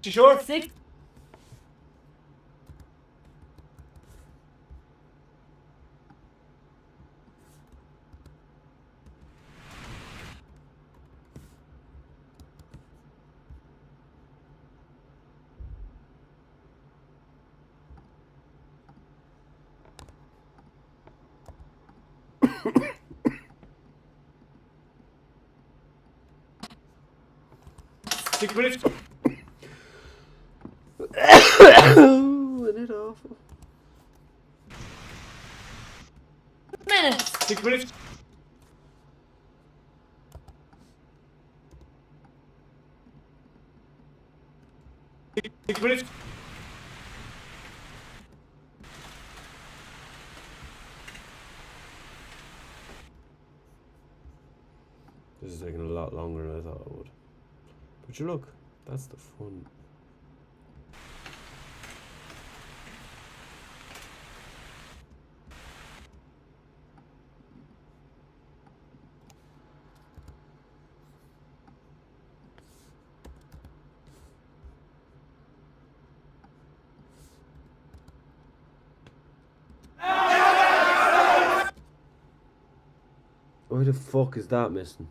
You sure? 6. Six minutes. Oh, isn't it awful? Minutes. 6 minutes. Six minutes. This is taking a lot longer than I thought it would. But you look, that's the fun. Why the fuck is that missing?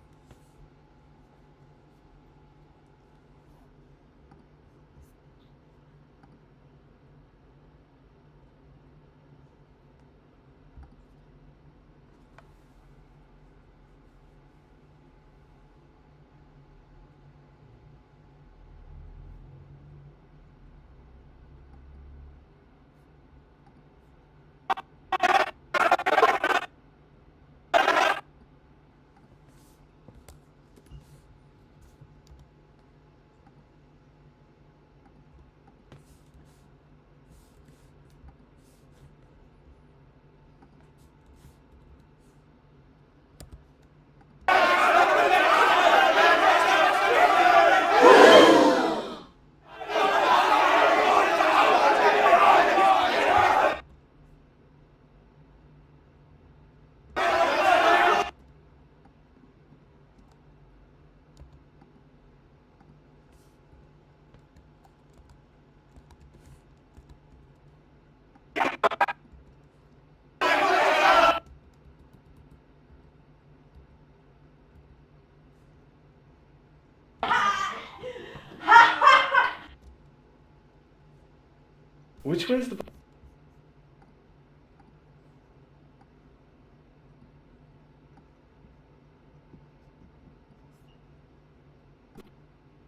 Which way is the...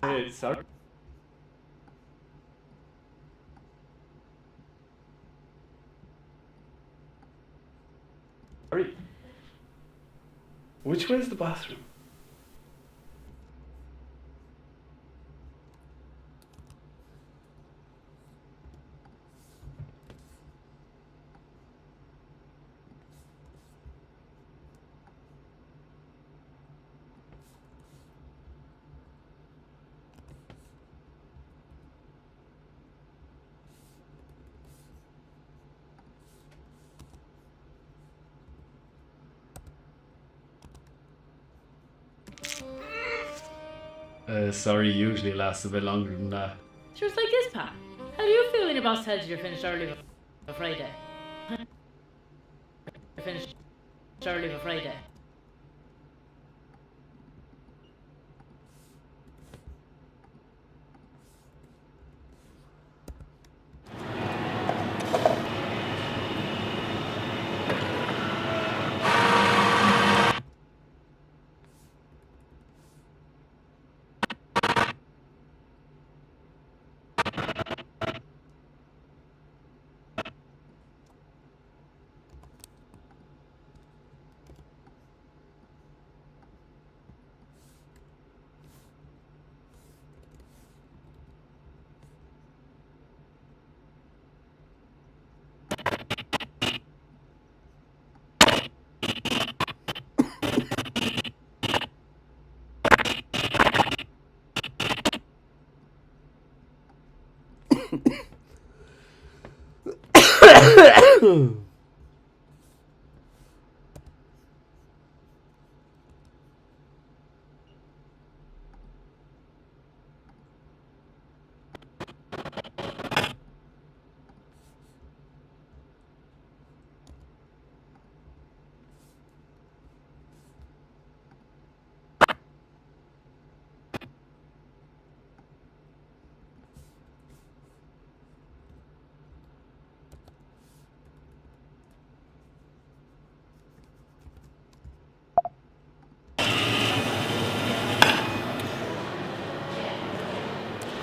Hey, sorry. Sorry. Which way is the bathroom? Sorry usually lasts a bit longer than that. Sure, it's like this, Pat. How do you feel when your boss tells you you're finished early for Friday? You're finished early for Friday.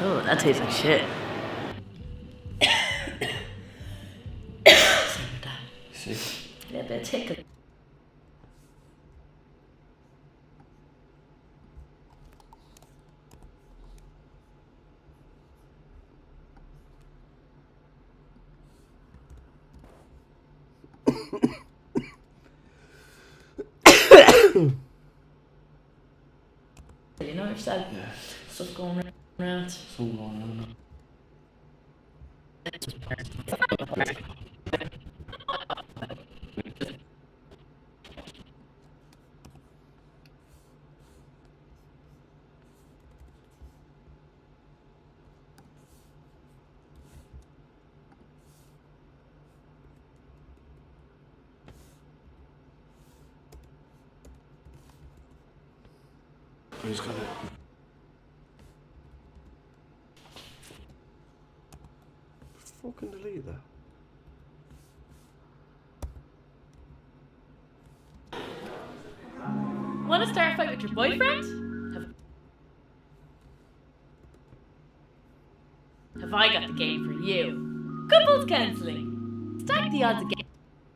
Oh, that tastes like shit. See? Yeah, but tickle. yourself. Yeah. Stuff going around. Something going on. I'm just gonna. Fucking delete that. Want to start a fight with your boyfriend? Have I got the game for you? Couples counselling. Stack the odds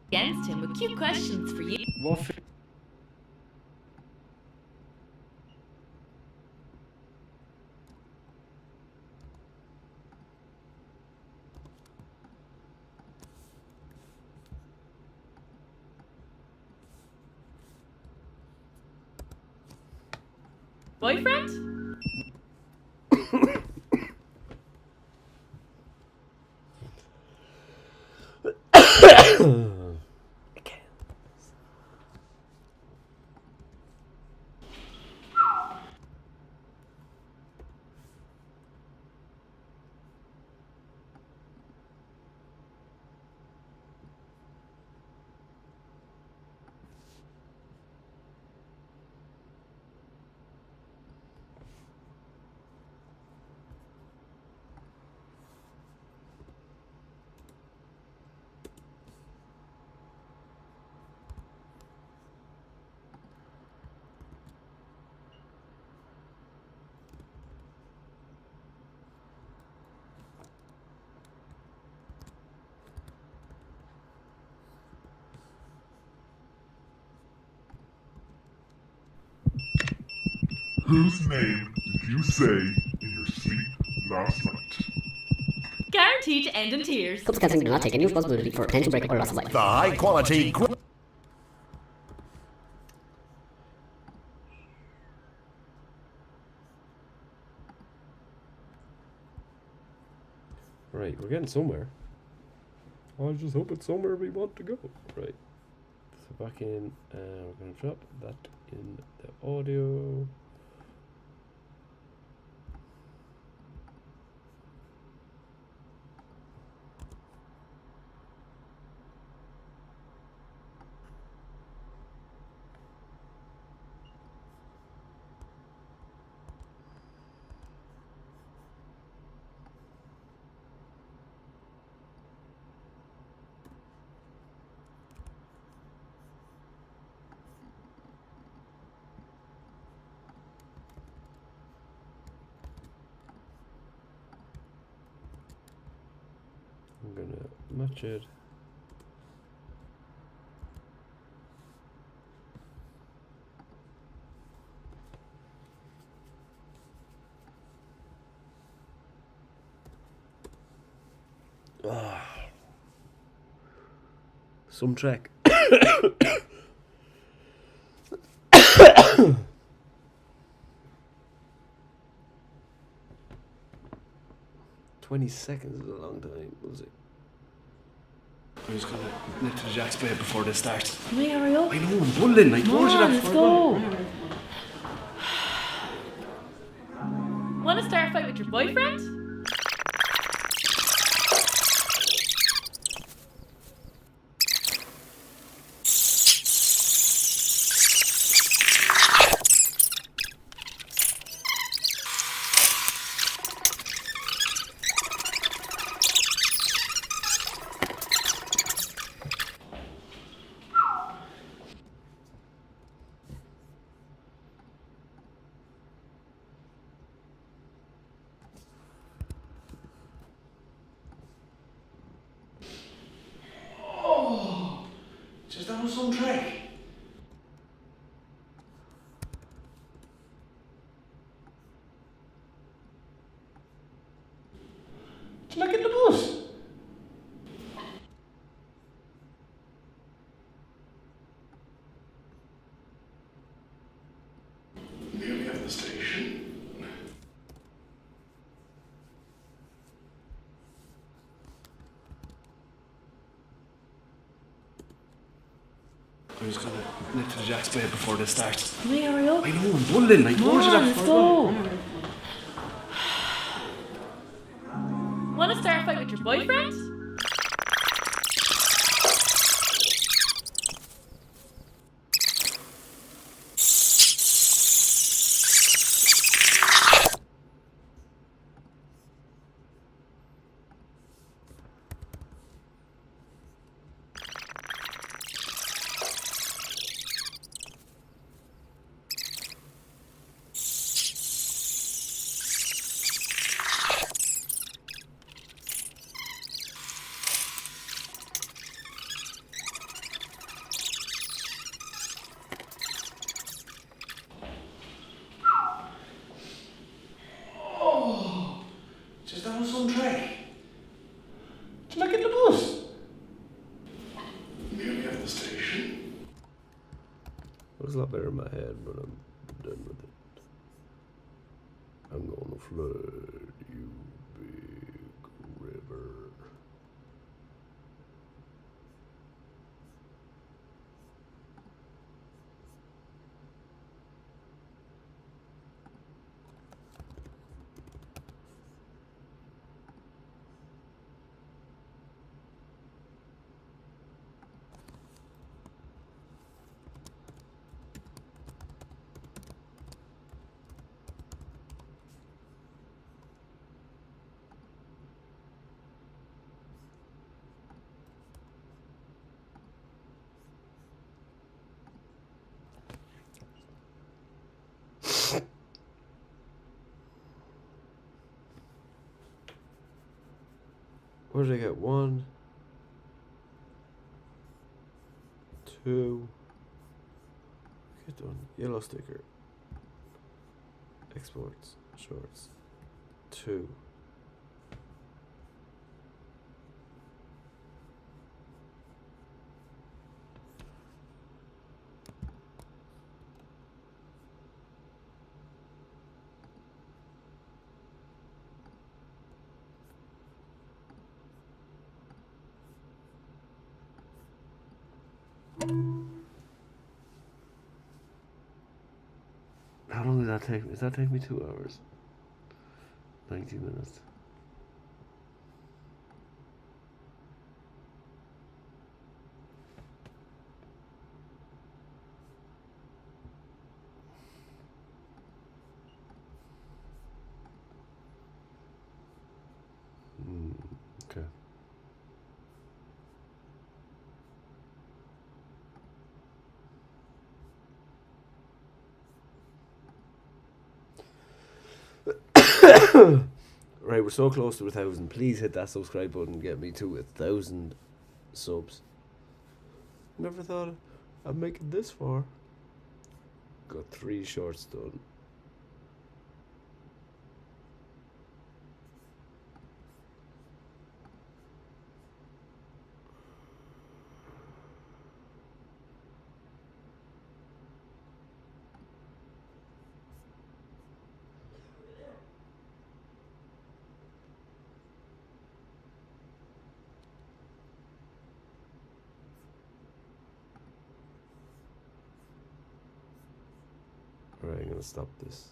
against him with cute questions for you. What? Boyfriend? Whose name did you say in your sleep last night? Guaranteed to end in tears. Couples counseling do not take any responsibility for potential breakup or loss of life. The high quality. Right, we're getting somewhere. I just hope it's somewhere we want to go. Right. So back in, we're going to drop that in the audio. I'm gonna match it. Some track. 20 seconds is a long time, was it? I'm just gonna nip to the Jack's Blade before this starts. Can we hurry up? I know, I'm bullying. I told you that Let's before. go. Want to start a fight with your boyfriend? Just that was some trick. Did you not get the bus? Nearly at the station. I'm just gonna nip to the Jack's Bay before this starts. Come here, hurry up. I know, I'm building. I told you that Let's before. go. Want to start a fight with your boyfriend? Just down on some track. Did I get the bus? Nearly at the station. It was a lot better in my head, but I'm done with it. I'm gonna flood you, big river. What did I get? 1, 2. Get done. Yellow sticker. Exports. Shorts. 2. How long does that take me? Does that take me 2 hours? 90 minutes. Okay. Right, we're so close to 1,000. Please hit that subscribe button and get me to 1,000 subs. Never thought I'd make it this far. Got 3 shorts done. Alright, I'm gonna stop this.